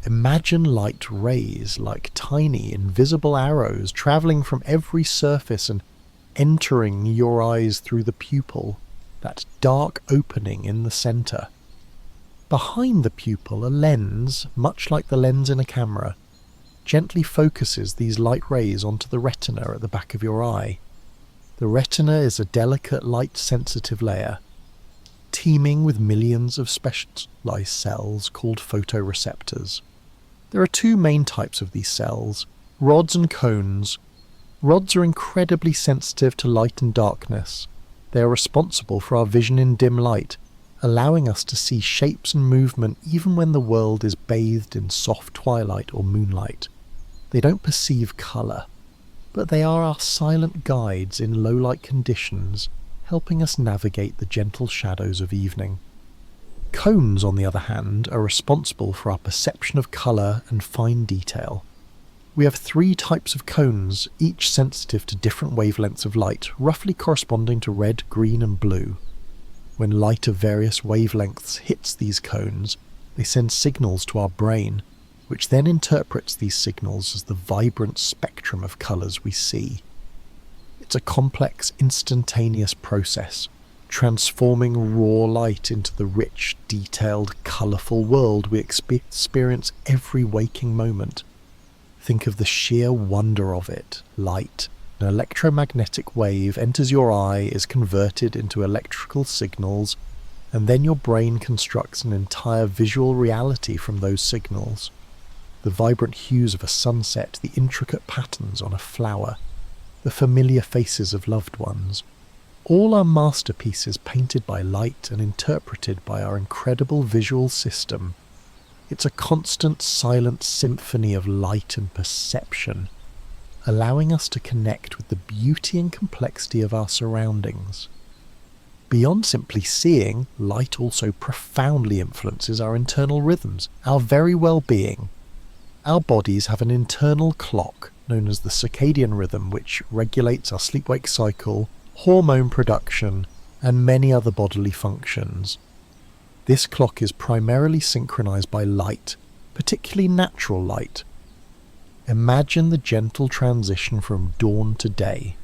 Imagine light rays like tiny invisible arrows travelling from every surface and entering your eyes through the pupil, that dark opening in the centre. Behind the pupil, a lens, much like the lens in a camera, gently focuses these light rays onto the retina at the back of your eye. The retina is a delicate light-sensitive layer, teeming with millions of specialized cells called photoreceptors. There are two main types of these cells, rods and cones. Rods are incredibly sensitive to light and darkness. They are responsible for our vision in dim light, allowing us to see shapes and movement even when the world is bathed in soft twilight or moonlight. They don't perceive colour, but they are our silent guides in low-light conditions, helping us navigate the gentle shadows of evening. Cones, on the other hand, are responsible for our perception of colour and fine detail. We have three types of cones, each sensitive to different wavelengths of light, roughly corresponding to red, green and blue. When light of various wavelengths hits these cones, they send signals to our brain, which then interprets these signals as the vibrant spectrum of colours we see. It's a complex, instantaneous process, transforming raw light into the rich, detailed, colourful world we experience every waking moment. Think of the sheer wonder of it. Light, an electromagnetic wave, enters your eye, is converted into electrical signals, and then your brain constructs an entire visual reality from those signals. The vibrant hues of a sunset, the intricate patterns on a flower, the familiar faces of loved ones. All are masterpieces painted by light and interpreted by our incredible visual system. It's a constant silent symphony of light and perception, allowing us to connect with the beauty and complexity of our surroundings. Beyond simply seeing, light also profoundly influences our internal rhythms, our very well-being. Our bodies have an internal clock known as the circadian rhythm, which regulates our sleep-wake cycle, hormone production, and many other bodily functions. This clock is primarily synchronized by light, particularly natural light. Imagine the gentle transition from dawn to day.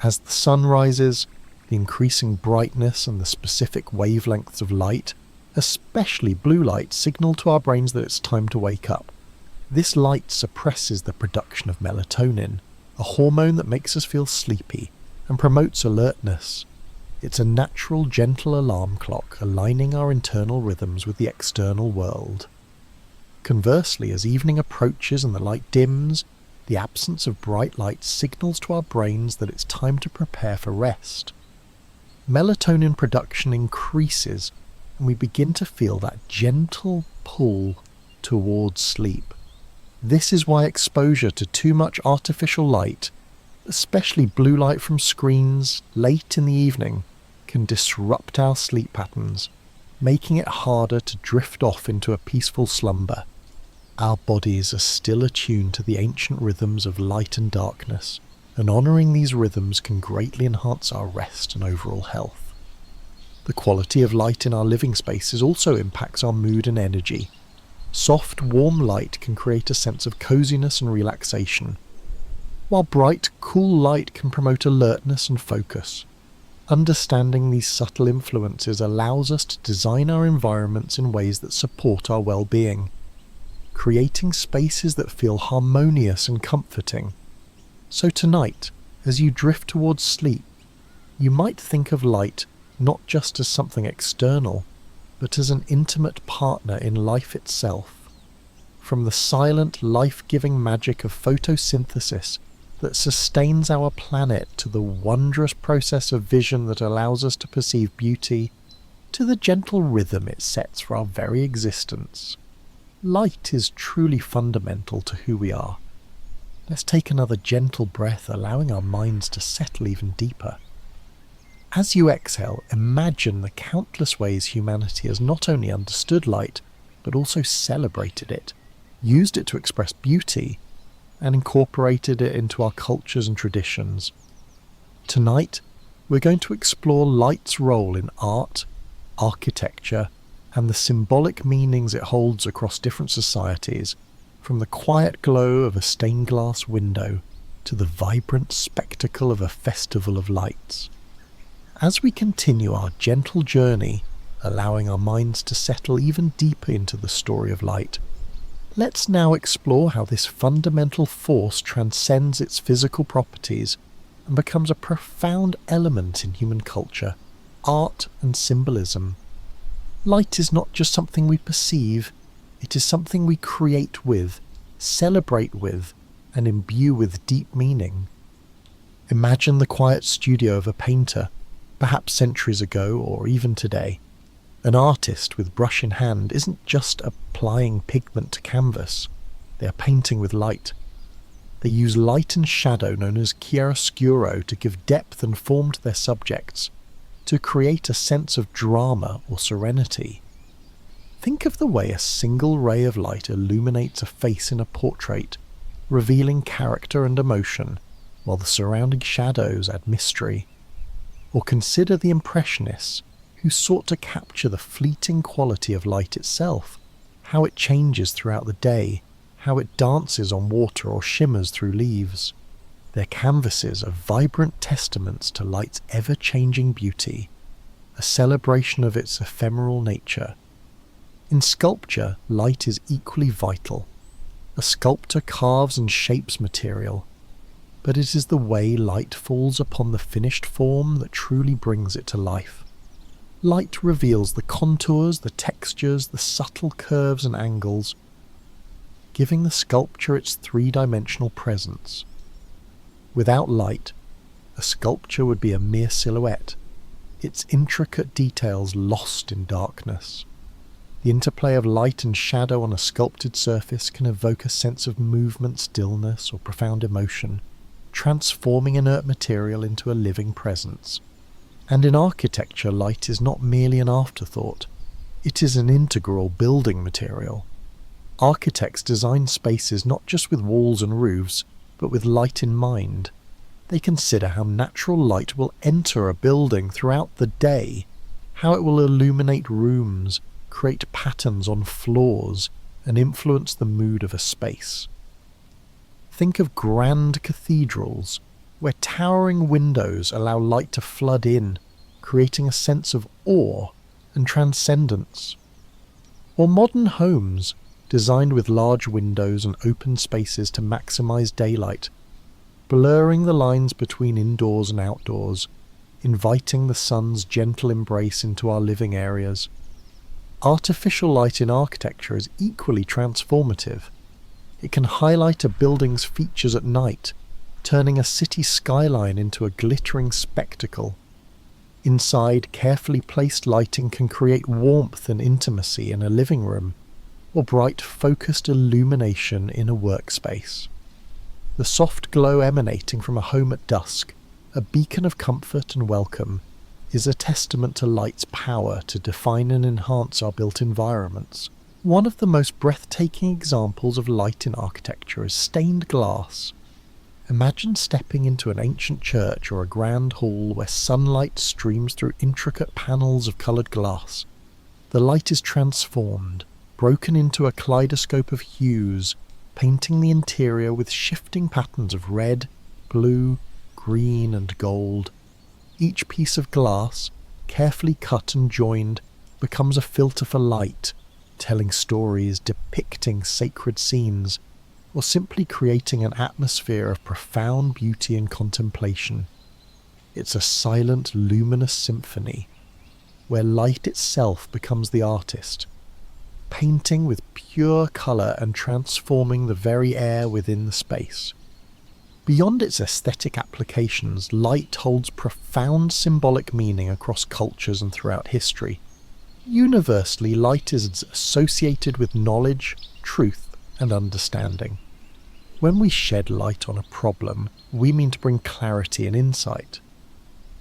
As the sun rises, the increasing brightness and the specific wavelengths of light, especially blue light, signal to our brains that it's time to wake up. This light suppresses the production of melatonin, a hormone that makes us feel sleepy and promotes alertness. It's a natural, gentle alarm clock, aligning our internal rhythms with the external world. Conversely, as evening approaches and the light dims, the absence of bright light signals to our brains that it's time to prepare for rest. Melatonin production increases, and we begin to feel that gentle pull towards sleep. This is why exposure to too much artificial light, especially blue light from screens late in the evening, can disrupt our sleep patterns, making it harder to drift off into a peaceful slumber. Our bodies are still attuned to the ancient rhythms of light and darkness, and honouring these rhythms can greatly enhance our rest and overall health. The quality of light in our living spaces also impacts our mood and energy. Soft, warm light can create a sense of coziness and relaxation, while bright, cool light can promote alertness and focus. Understanding these subtle influences allows us to design our environments in ways that support our well-being, creating spaces that feel harmonious and comforting. So tonight, as you drift towards sleep, you might think of light not just as something external, but as an intimate partner in life itself. From the silent, life-giving magic of photosynthesis that sustains our planet, to the wondrous process of vision that allows us to perceive beauty, to the gentle rhythm it sets for our very existence, light is truly fundamental to who we are. Let's take another gentle breath, allowing our minds to settle even deeper. As you exhale, imagine the countless ways humanity has not only understood light, but also celebrated it, used it to express beauty, and incorporated it into our cultures and traditions. Tonight, we're going to explore light's role in art, architecture, and the symbolic meanings it holds across different societies, from the quiet glow of a stained glass window to the vibrant spectacle of a festival of lights. As we continue our gentle journey, allowing our minds to settle even deeper into the story of light, let's now explore how this fundamental force transcends its physical properties and becomes a profound element in human culture, art and symbolism. Light is not just something we perceive, it is something we create with, celebrate with, and imbue with deep meaning. Imagine the quiet studio of a painter, perhaps centuries ago or even today. An artist with brush in hand isn't just applying pigment to canvas, they are painting with light. They use light and shadow, known as chiaroscuro, to give depth and form to their subjects, to create a sense of drama or serenity. Think of the way a single ray of light illuminates a face in a portrait, revealing character and emotion, while the surrounding shadows add mystery. Or consider the Impressionists, who sought to capture the fleeting quality of light itself, how it changes throughout the day, how it dances on water or shimmers through leaves. Their canvases are vibrant testaments to light's ever-changing beauty, a celebration of its ephemeral nature. In sculpture, light is equally vital. A sculptor carves and shapes material, but it is the way light falls upon the finished form that truly brings it to life. Light reveals the contours, the textures, the subtle curves and angles, giving the sculpture its three-dimensional presence. Without light, a sculpture would be a mere silhouette, its intricate details lost in darkness. The interplay of light and shadow on a sculpted surface can evoke a sense of movement, stillness, or profound emotion, transforming inert material into a living presence. And in architecture, light is not merely an afterthought, it is an integral building material. Architects design spaces not just with walls and roofs, but with light in mind. They consider how natural light will enter a building throughout the day, how it will illuminate rooms, create patterns on floors, and influence the mood of a space. Think of grand cathedrals, where towering windows allow light to flood in, creating a sense of awe and transcendence. Or modern homes, designed with large windows and open spaces to maximize daylight, blurring the lines between indoors and outdoors, inviting the sun's gentle embrace into our living areas. Artificial light in architecture is equally transformative. It can highlight a building's features at night, turning a city skyline into a glittering spectacle. Inside, carefully placed lighting can create warmth and intimacy in a living room, or bright, focused illumination in a workspace. The soft glow emanating from a home at dusk, a beacon of comfort and welcome, is a testament to light's power to define and enhance our built environments. One of the most breathtaking examples of light in architecture is stained glass. Imagine stepping into an ancient church or a grand hall where sunlight streams through intricate panels of coloured glass. The light is transformed, broken into a kaleidoscope of hues, painting the interior with shifting patterns of red, blue, green and gold. Each piece of glass, carefully cut and joined, becomes a filter for light, telling stories, depicting sacred scenes, or simply creating an atmosphere of profound beauty and contemplation. It's a silent, luminous symphony, where light itself becomes the artist, painting with pure colour and transforming the very air within the space. Beyond its aesthetic applications, light holds profound symbolic meaning across cultures and throughout history. Universally, light is associated with knowledge, truth, and understanding. When we shed light on a problem, we mean to bring clarity and insight.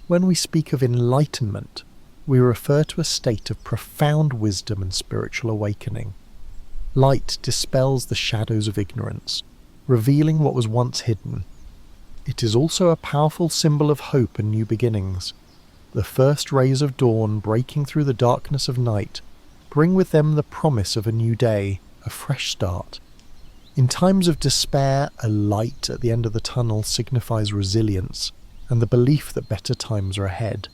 When we speak of enlightenment, we refer to a state of profound wisdom and spiritual awakening. Light dispels the shadows of ignorance, revealing what was once hidden. It is also a powerful symbol of hope and new beginnings. The first rays of dawn breaking through the darkness of night bring with them the promise of a new day, a fresh start. In times of despair, a light at the end of the tunnel signifies resilience and the belief that better times are ahead.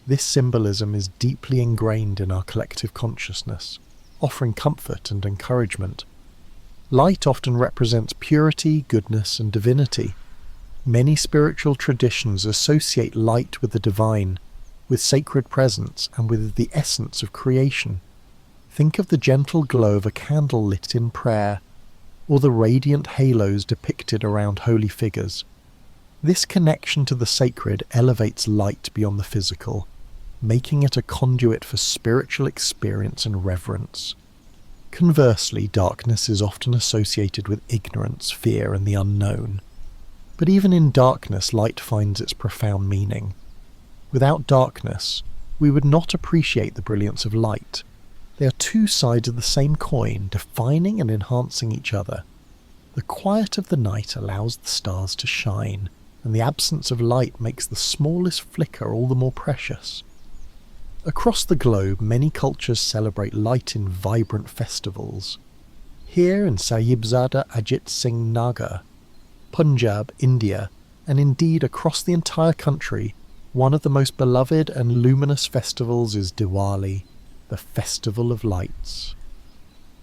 This symbolism is deeply ingrained in our collective consciousness, offering comfort and encouragement. Light often represents purity, goodness, and divinity. Many spiritual traditions associate light with the divine, with sacred presence, and with the essence of creation. Think of the gentle glow of a candle lit in prayer, or the radiant halos depicted around holy figures. This connection to the sacred elevates light beyond the physical, making it a conduit for spiritual experience and reverence. Conversely, darkness is often associated with ignorance, fear, and the unknown. But even in darkness, light finds its profound meaning. Without darkness, we would not appreciate the brilliance of light. They are two sides of the same coin, defining and enhancing each other. The quiet of the night allows the stars to shine, and the absence of light makes the smallest flicker all the more precious. Across the globe, many cultures celebrate light in vibrant festivals. Here in Sahibzada Ajit Singh Nagar, Punjab, India, and indeed across the entire country, one of the most beloved and luminous festivals is Diwali, the Festival of Lights.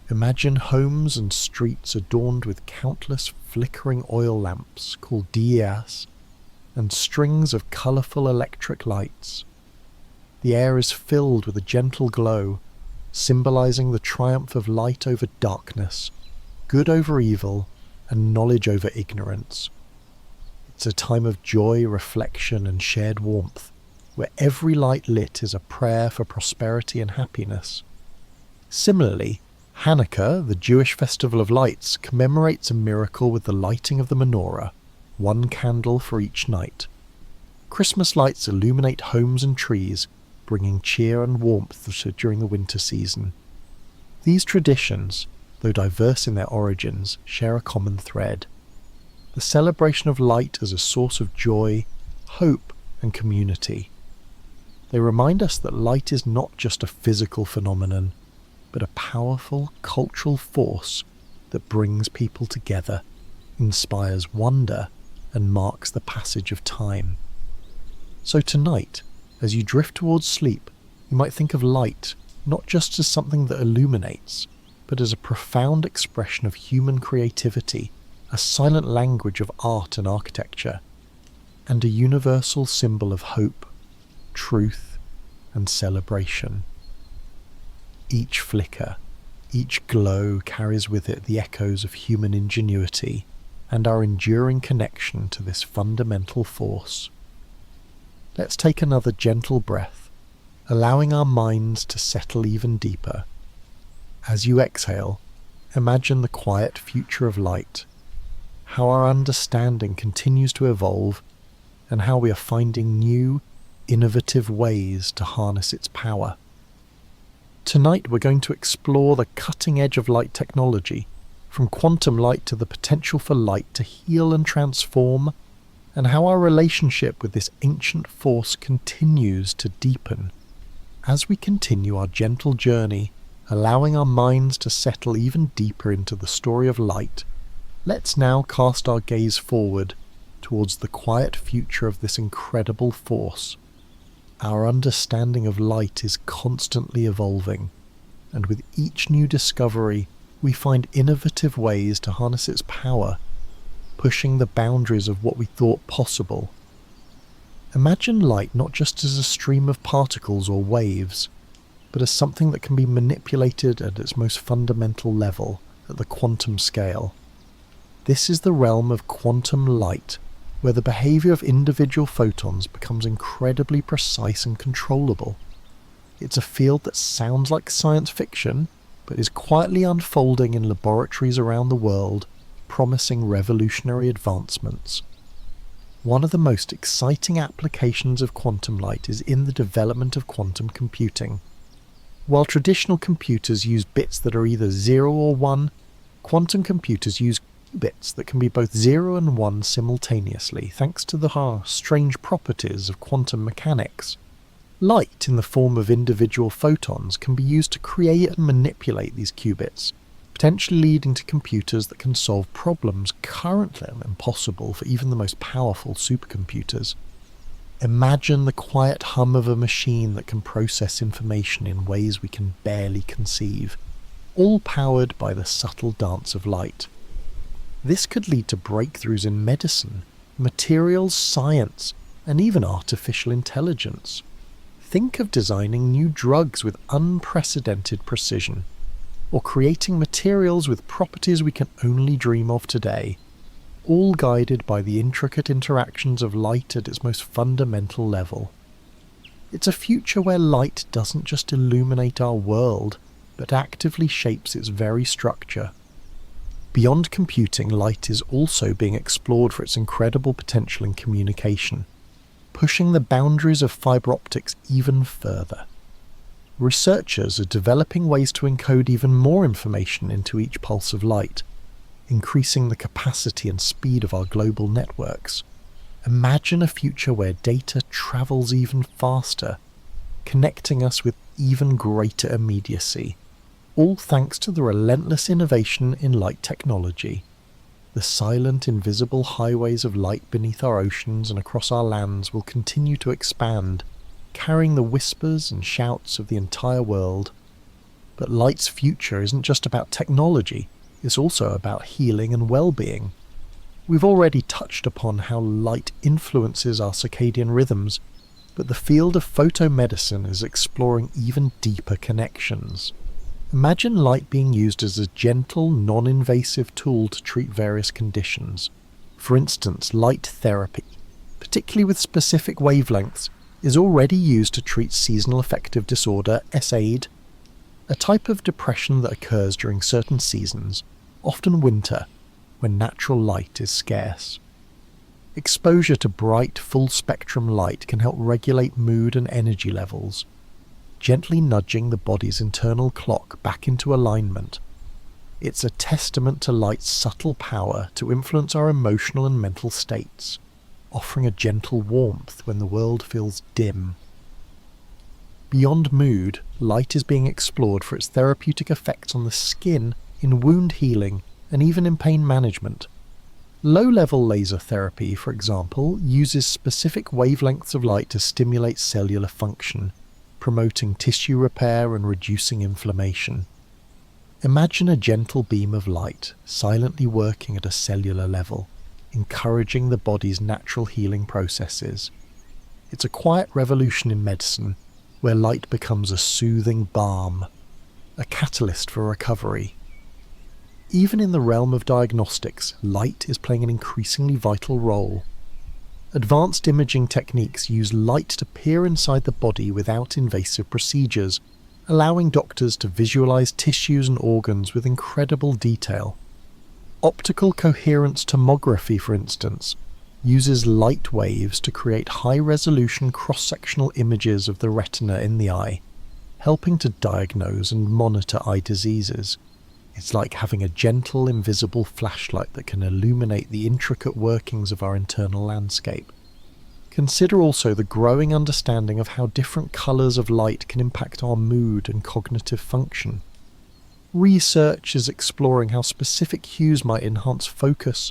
Imagine homes and streets adorned with countless flickering oil lamps called diyas and strings of colourful electric lights. The air is filled with a gentle glow, symbolising the triumph of light over darkness, good over evil, and knowledge over ignorance. It's a time of joy, reflection, and shared warmth, where every light lit is a prayer for prosperity and happiness. Similarly, Hanukkah, the Jewish festival of lights, commemorates a miracle with the lighting of the menorah, one candle for each night. Christmas lights illuminate homes and trees, bringing cheer and warmth during the winter season. These traditions, though diverse in their origins, share a common thread: the celebration of light as a source of joy, hope, and community. They remind us that light is not just a physical phenomenon, but a powerful cultural force that brings people together, inspires wonder, and marks the passage of time. So tonight, as you drift towards sleep, you might think of light not just as something that illuminates, but as a profound expression of human creativity, a silent language of art and architecture, and a universal symbol of hope, truth, and celebration. Each flicker, each glow carries with it the echoes of human ingenuity and our enduring connection to this fundamental force. Let's take another gentle breath, allowing our minds to settle even deeper. As you exhale, imagine the quiet future of light, how our understanding continues to evolve, and how we are finding new, innovative ways to harness its power. Tonight we're going to explore the cutting edge of light technology, from quantum light to the potential for light to heal and transform, and how our relationship with this ancient force continues to deepen. As we continue our gentle journey, allowing our minds to settle even deeper into the story of light, let's now cast our gaze forward towards the quiet future of this incredible force. Our understanding of light is constantly evolving, and with each new discovery, we find innovative ways to harness its power, pushing the boundaries of what we thought possible. Imagine light not just as a stream of particles or waves, but as something that can be manipulated at its most fundamental level, at the quantum scale. This is the realm of quantum light, where the behaviour of individual photons becomes incredibly precise and controllable. It's a field that sounds like science fiction, but is quietly unfolding in laboratories around the world, promising revolutionary advancements. One of the most exciting applications of quantum light is in the development of quantum computing. While traditional computers use bits that are either 0 or 1, quantum computers use qubits that can be both 0 and 1 simultaneously, thanks to the strange properties of quantum mechanics. Light, in the form of individual photons, can be used to create and manipulate these qubits, potentially leading to computers that can solve problems currently impossible for even the most powerful supercomputers. Imagine the quiet hum of a machine that can process information in ways we can barely conceive, all powered by the subtle dance of light. This could lead to breakthroughs in medicine, materials science, and even artificial intelligence. Think of designing new drugs with unprecedented precision, or creating materials with properties we can only dream of today, all guided by the intricate interactions of light at its most fundamental level. It's a future where light doesn't just illuminate our world, but actively shapes its very structure. Beyond computing, light is also being explored for its incredible potential in communication, pushing the boundaries of fibre optics even further. Researchers are developing ways to encode even more information into each pulse of light, increasing the capacity and speed of our global networks. Imagine a future where data travels even faster, connecting us with even greater immediacy, all thanks to the relentless innovation in light technology. The silent, invisible highways of light beneath our oceans and across our lands will continue to expand, carrying the whispers and shouts of the entire world. But light's future isn't just about technology, it's also about healing and well-being. We've already touched upon how light influences our circadian rhythms, but the field of photomedicine is exploring even deeper connections. Imagine light being used as a gentle, non-invasive tool to treat various conditions. For instance, light therapy, particularly with specific wavelengths, is already used to treat seasonal affective disorder, SAID, a type of depression that occurs during certain seasons, often winter, when natural light is scarce. Exposure to bright, full-spectrum light can help regulate mood and energy levels, gently nudging the body's internal clock back into alignment. It's a testament to light's subtle power to influence our emotional and mental states, offering a gentle warmth when the world feels dim. Beyond mood, light is being explored for its therapeutic effects on the skin, in wound healing, and even in pain management. Low-level laser therapy, for example, uses specific wavelengths of light to stimulate cellular function, promoting tissue repair and reducing inflammation. Imagine a gentle beam of light silently working at a cellular level, encouraging the body's natural healing processes. It's a quiet revolution in medicine, where light becomes a soothing balm, a catalyst for recovery. Even in the realm of diagnostics, light is playing an increasingly vital role. Advanced imaging techniques use light to peer inside the body without invasive procedures, allowing doctors to visualize tissues and organs with incredible detail. Optical coherence tomography, for instance, uses light waves to create high-resolution cross-sectional images of the retina in the eye, helping to diagnose and monitor eye diseases. It's like having a gentle, invisible flashlight that can illuminate the intricate workings of our internal landscape. Consider also the growing understanding of how different colours of light can impact our mood and cognitive function. Research is exploring how specific hues might enhance focus,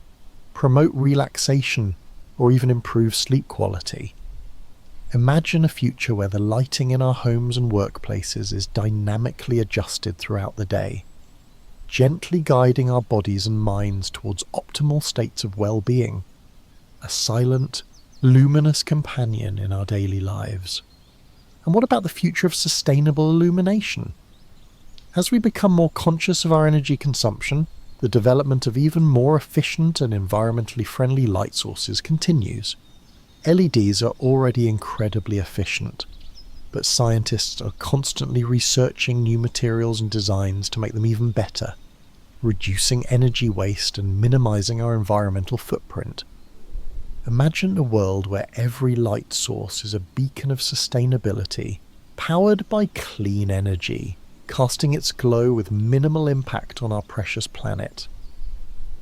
promote relaxation, or even improve sleep quality. Imagine a future where the lighting in our homes and workplaces is dynamically adjusted throughout the day, gently guiding our bodies and minds towards optimal states of well-being, a silent, luminous companion in our daily lives. And what about the future of sustainable illumination? As we become more conscious of our energy consumption, the development of even more efficient and environmentally friendly light sources continues. LEDs are already incredibly efficient, but scientists are constantly researching new materials and designs to make them even better, reducing energy waste and minimizing our environmental footprint. Imagine a world where every light source is a beacon of sustainability, powered by clean energy, casting its glow with minimal impact on our precious planet.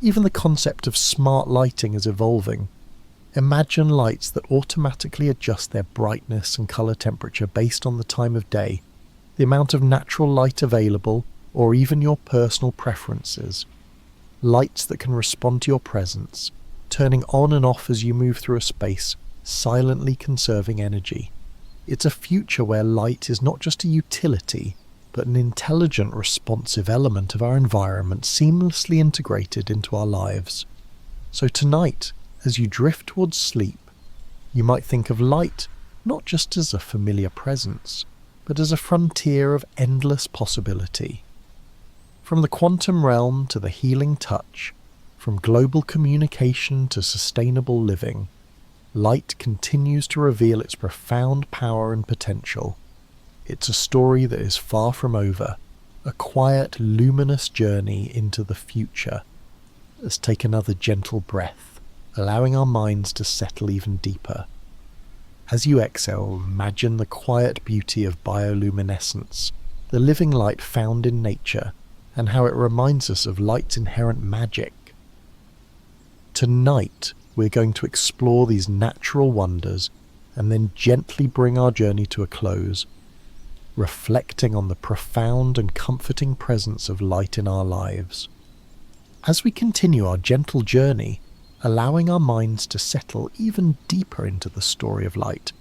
Even the concept of smart lighting is evolving. Imagine lights that automatically adjust their brightness and colour temperature based on the time of day, the amount of natural light available, or even your personal preferences. Lights that can respond to your presence, turning on and off as you move through a space, silently conserving energy. It's a future where light is not just a utility, but an intelligent, responsive element of our environment seamlessly integrated into our lives. So tonight, as you drift towards sleep, you might think of light not just as a familiar presence, but as a frontier of endless possibility. From the quantum realm to the healing touch, from global communication to sustainable living, light continues to reveal its profound power and potential. It's a story that is far from over, a quiet, luminous journey into the future. Let's take another gentle breath, allowing our minds to settle even deeper. As you exhale, imagine the quiet beauty of bioluminescence, the living light found in nature, and how it reminds us of light's inherent magic. Tonight, we're going to explore these natural wonders and then gently bring our journey to a close, reflecting on the profound and comforting presence of light in our lives. As we continue our gentle journey, allowing our minds to settle even deeper into the story of light,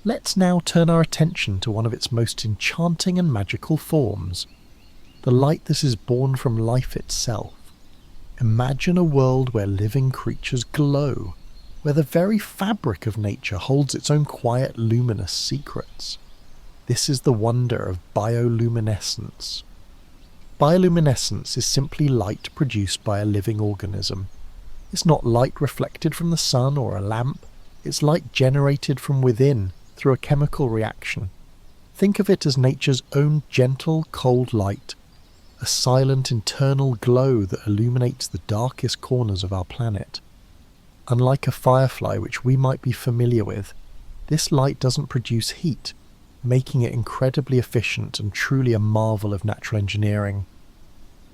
let's now turn our attention to one of its most enchanting and magical forms, the light that is born from life itself. Imagine a world where living creatures glow, where the very fabric of nature holds its own quiet, luminous secrets. This is the wonder of bioluminescence. Bioluminescence is simply light produced by a living organism. It's not light reflected from the sun or a lamp, it's light generated from within through a chemical reaction. Think of it as nature's own gentle, cold light, a silent internal glow that illuminates the darkest corners of our planet. Unlike a firefly which we might be familiar with, this light doesn't produce heat, making it incredibly efficient and truly a marvel of natural engineering.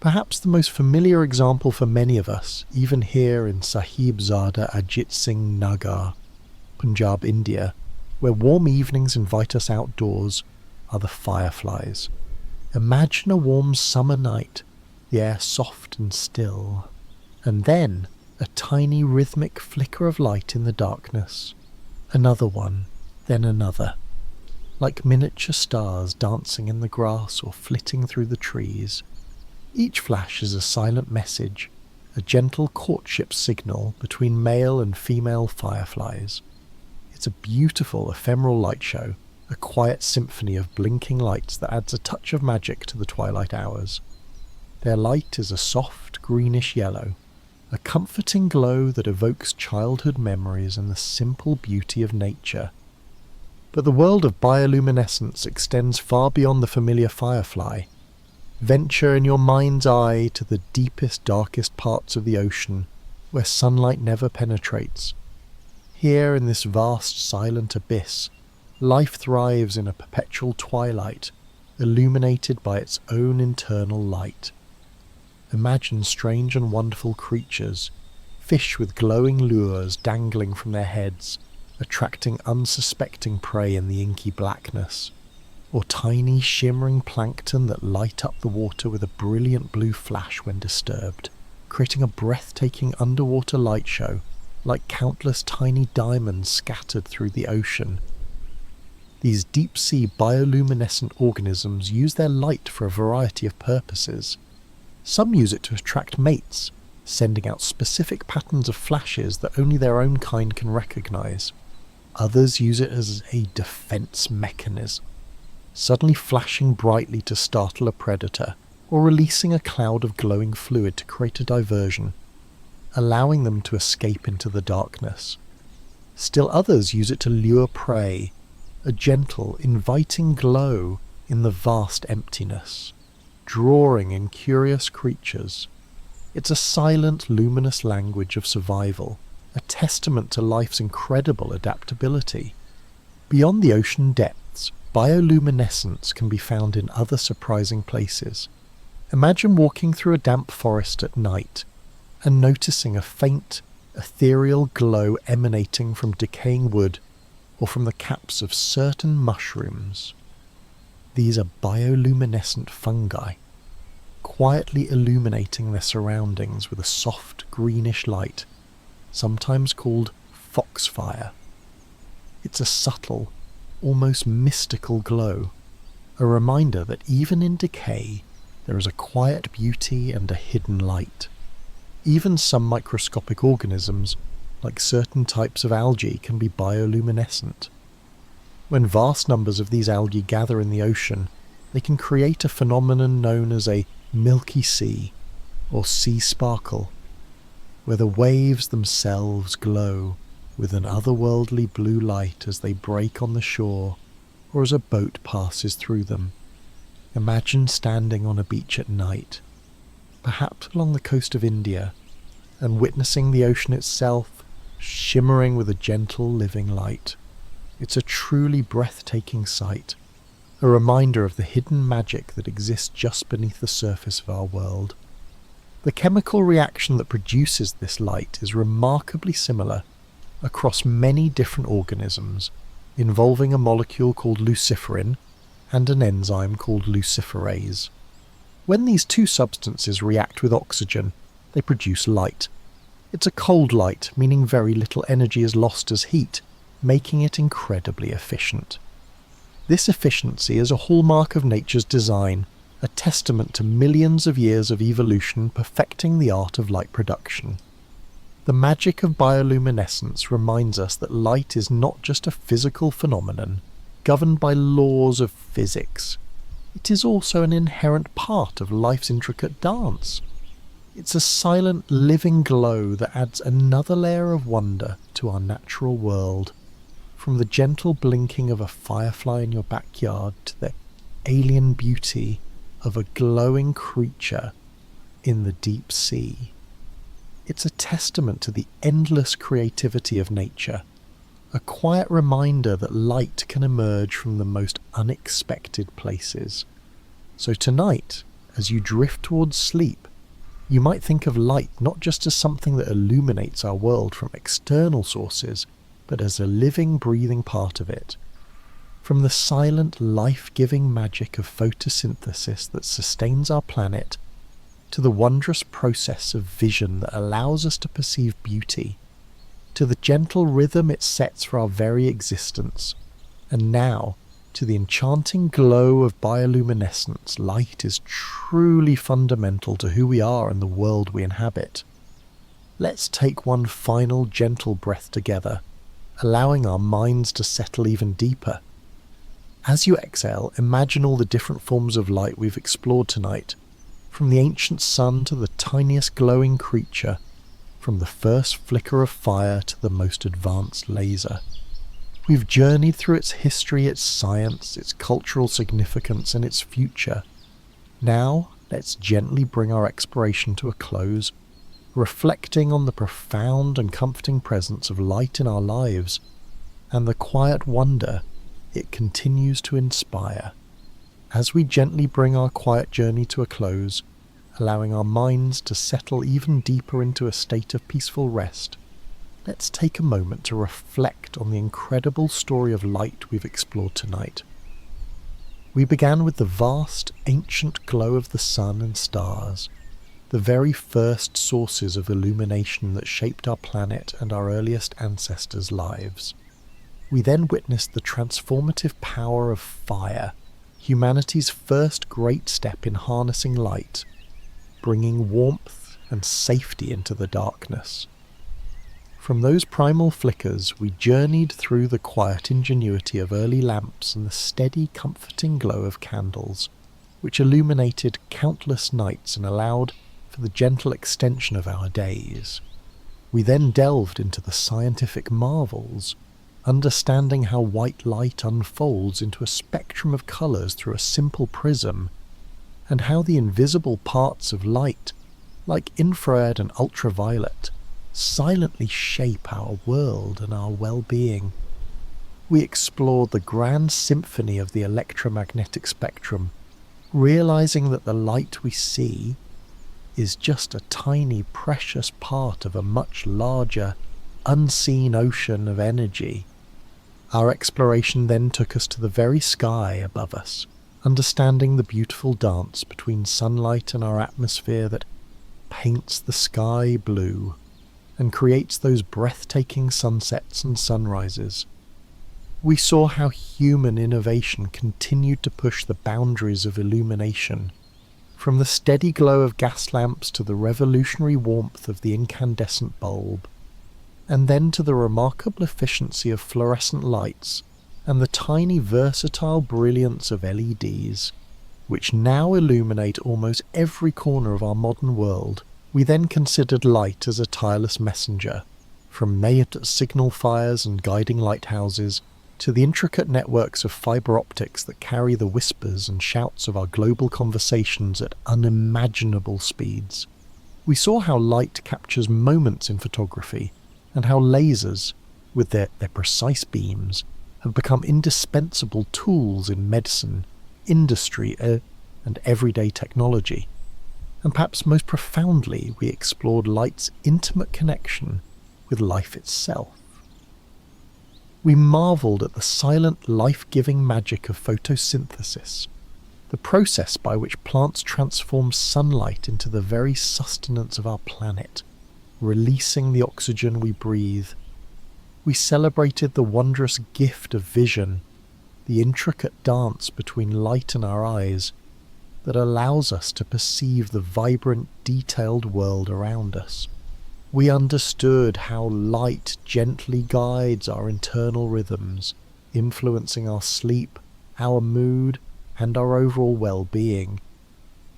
Perhaps the most familiar example for many of us, even here in Sahibzada Ajit Singh Nagar, Punjab, India, where warm evenings invite us outdoors, are the fireflies. Imagine a warm summer night, the air soft and still, and then a tiny rhythmic flicker of light in the darkness. Another one, then another, like miniature stars dancing in the grass or flitting through the trees. Each flash is a silent message, a gentle courtship signal between male and female fireflies. It's a beautiful ephemeral light show, a quiet symphony of blinking lights that adds a touch of magic to the twilight hours. Their light is a soft greenish yellow, a comforting glow that evokes childhood memories and the simple beauty of nature. But the world of bioluminescence extends far beyond the familiar firefly. Venture in your mind's eye to the deepest, darkest parts of the ocean, where sunlight never penetrates. Here in this vast, silent abyss, life thrives in a perpetual twilight, illuminated by its own internal light. imagine strange and wonderful creatures, fish with glowing lures dangling from their heads, attracting unsuspecting prey in the inky blackness, or tiny shimmering plankton that light up the water with a brilliant blue flash when disturbed, creating a breathtaking underwater light show like countless tiny diamonds scattered through the ocean. These deep-sea bioluminescent organisms use their light for a variety of purposes. Some use it to attract mates, sending out specific patterns of flashes that only their own kind can recognize. Others use it as a defense mechanism, suddenly flashing brightly to startle a predator, or releasing a cloud of glowing fluid to create a diversion, allowing them to escape into the darkness. Still others use it to lure prey, a gentle, inviting glow in the vast emptiness, drawing in curious creatures. It's a silent, luminous language of survival, a testament to life's incredible adaptability. Beyond the ocean depths, bioluminescence can be found in other surprising places. Imagine walking through a damp forest at night and noticing a faint, ethereal glow emanating from decaying wood or from the caps of certain mushrooms. These are bioluminescent fungi, quietly illuminating their surroundings with a soft greenish light, sometimes called foxfire. It's a subtle, almost mystical glow, a reminder that even in decay there is a quiet beauty and a hidden light. Even some microscopic organisms, like certain types of algae, can be bioluminescent. When vast numbers of these algae gather in the ocean, they can create a phenomenon known as a milky sea, or sea sparkle, where the waves themselves glow with an otherworldly blue light as they break on the shore or as a boat passes through them. Imagine standing on a beach at night, perhaps along the coast of India, and witnessing the ocean itself shimmering with a gentle living light. It's a truly breathtaking sight, a reminder of the hidden magic that exists just beneath the surface of our world. The chemical reaction that produces this light is remarkably similar across many different organisms, involving a molecule called luciferin and an enzyme called luciferase. When these two substances react with oxygen, they produce light. It's a cold light, meaning very little energy is lost as heat, making it incredibly efficient. This efficiency is a hallmark of nature's design, a testament to millions of years of evolution perfecting the art of light production. The magic of bioluminescence reminds us that light is not just a physical phenomenon, governed by laws of physics. It is also an inherent part of life's intricate dance. It's a silent, living glow that adds another layer of wonder to our natural world, from the gentle blinking of a firefly in your backyard to the alien beauty of a glowing creature in the deep sea. It's a testament to the endless creativity of nature, a quiet reminder that light can emerge from the most unexpected places. So tonight, as you drift towards sleep, you might think of light not just as something that illuminates our world from external sources, but as a living, breathing part of it. From the silent, life-giving magic of photosynthesis that sustains our planet, to the wondrous process of vision that allows us to perceive beauty, to the gentle rhythm it sets for our very existence, and now to the enchanting glow of bioluminescence, light is truly fundamental to who we are and the world we inhabit. Let's take one final gentle breath together, allowing our minds to settle even deeper. As you exhale, imagine all the different forms of light we've explored tonight, from the ancient sun to the tiniest glowing creature, from the first flicker of fire to the most advanced laser. We've journeyed through its history, its science, its cultural significance, and its future. Now, let's gently bring our exploration to a close, reflecting on the profound and comforting presence of light in our lives, and the quiet wonder it continues to inspire. As we gently bring our quiet journey to a close, allowing our minds to settle even deeper into a state of peaceful rest, let's take a moment to reflect on the incredible story of light we've explored tonight. We began with the vast, ancient glow of the sun and stars, the very first sources of illumination that shaped our planet and our earliest ancestors' lives. We then witnessed the transformative power of fire, humanity's first great step in harnessing light, bringing warmth and safety into the darkness. From those primal flickers, we journeyed through the quiet ingenuity of early lamps and the steady, comforting glow of candles, which illuminated countless nights and allowed for the gentle extension of our days. We then delved into the scientific marvels, understanding how white light unfolds into a spectrum of colours through a simple prism, and how the invisible parts of light, like infrared and ultraviolet, silently shape our world and our well-being. We explored the grand symphony of the electromagnetic spectrum, realizing that the light we see is just a tiny, precious part of a much larger, unseen ocean of energy. Our exploration then took us to the very sky above us, understanding the beautiful dance between sunlight and our atmosphere that paints the sky blue and creates those breathtaking sunsets and sunrises. We saw how human innovation continued to push the boundaries of illumination, from the steady glow of gas lamps to the revolutionary warmth of the incandescent bulb, and then to the remarkable efficiency of fluorescent lights and the tiny versatile brilliance of LEDs, which now illuminate almost every corner of our modern world. We then considered light as a tireless messenger, from made signal fires and guiding lighthouses to the intricate networks of fibre optics that carry the whispers and shouts of our global conversations at unimaginable speeds. We saw how light captures moments in photography, and how lasers, with their precise beams, have become indispensable tools in medicine, industry, and everyday technology. And perhaps most profoundly, we explored light's intimate connection with life itself. We marvelled at the silent, life-giving magic of photosynthesis, the process by which plants transform sunlight into the very sustenance of our planet, releasing the oxygen we breathe. We celebrated the wondrous gift of vision, the intricate dance between light and our eyes, that allows us to perceive the vibrant, detailed world around us. We understood how light gently guides our internal rhythms, influencing our sleep, our mood, and our overall well-being.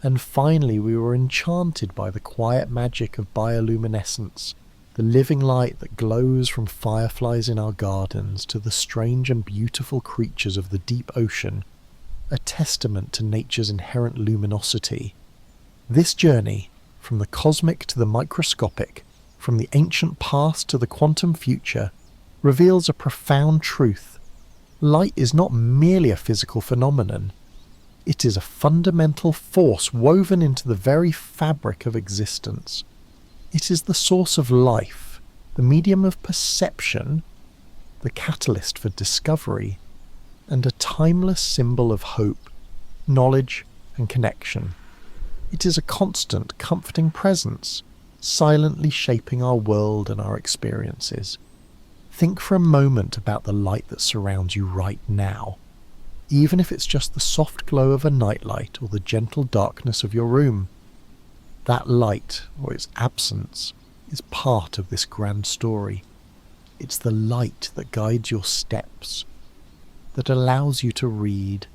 And finally, we were enchanted by the quiet magic of bioluminescence, the living light that glows from fireflies in our gardens to the strange and beautiful creatures of the deep ocean, a testament to nature's inherent luminosity. This journey, from the cosmic to the microscopic, from the ancient past to the quantum future, reveals a profound truth. Light is not merely a physical phenomenon. It is a fundamental force woven into the very fabric of existence. It is the source of life, the medium of perception, the catalyst for discovery, and a timeless symbol of hope, knowledge, and connection. It is a constant, comforting presence, silently shaping our world and our experiences. Think for a moment about the light that surrounds you right now, even if it's just the soft glow of a nightlight or the gentle darkness of your room. That light, or its absence, is part of this grand story. It's the light that guides your steps, that allows you to read,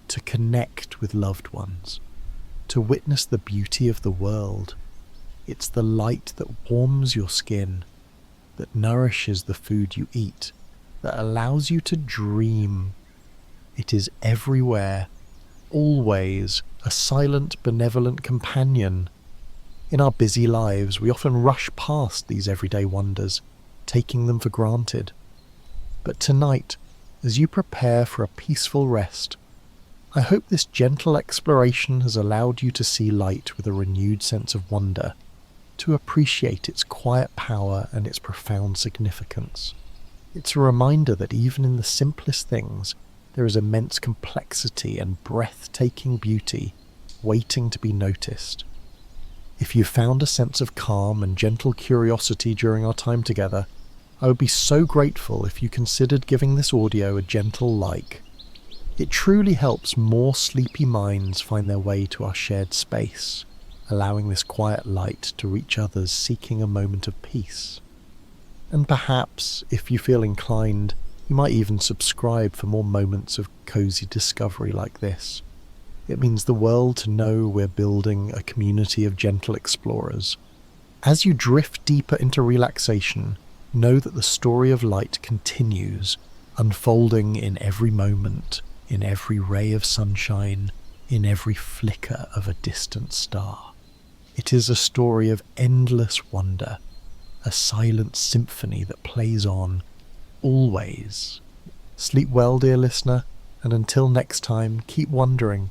to connect with loved ones, to witness the beauty of the world. It's the light that warms your skin, that nourishes the food you eat, that allows you to dream. It is everywhere, always, a silent, benevolent companion. In our busy lives, we often rush past these everyday wonders, taking them for granted. But tonight, as you prepare for a peaceful rest, I hope this gentle exploration has allowed you to see light with a renewed sense of wonder, to appreciate its quiet power and its profound significance. It's a reminder that even in the simplest things, there is immense complexity and breathtaking beauty waiting to be noticed. If you found a sense of calm and gentle curiosity during our time together, I would be so grateful if you considered giving this audio a gentle like. It truly helps more sleepy minds find their way to our shared space, allowing this quiet light to reach others seeking a moment of peace. And perhaps, if you feel inclined, you might even subscribe for more moments of cozy discovery like this. It means the world to know we're building a community of gentle explorers. As you drift deeper into relaxation, know that the story of light continues, unfolding in every moment, in every ray of sunshine, in every flicker of a distant star. It is a story of endless wonder, a silent symphony that plays on, always. Sleep well, dear listener, and until next time, keep wondering.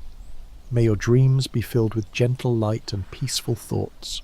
May your dreams be filled with gentle light and peaceful thoughts.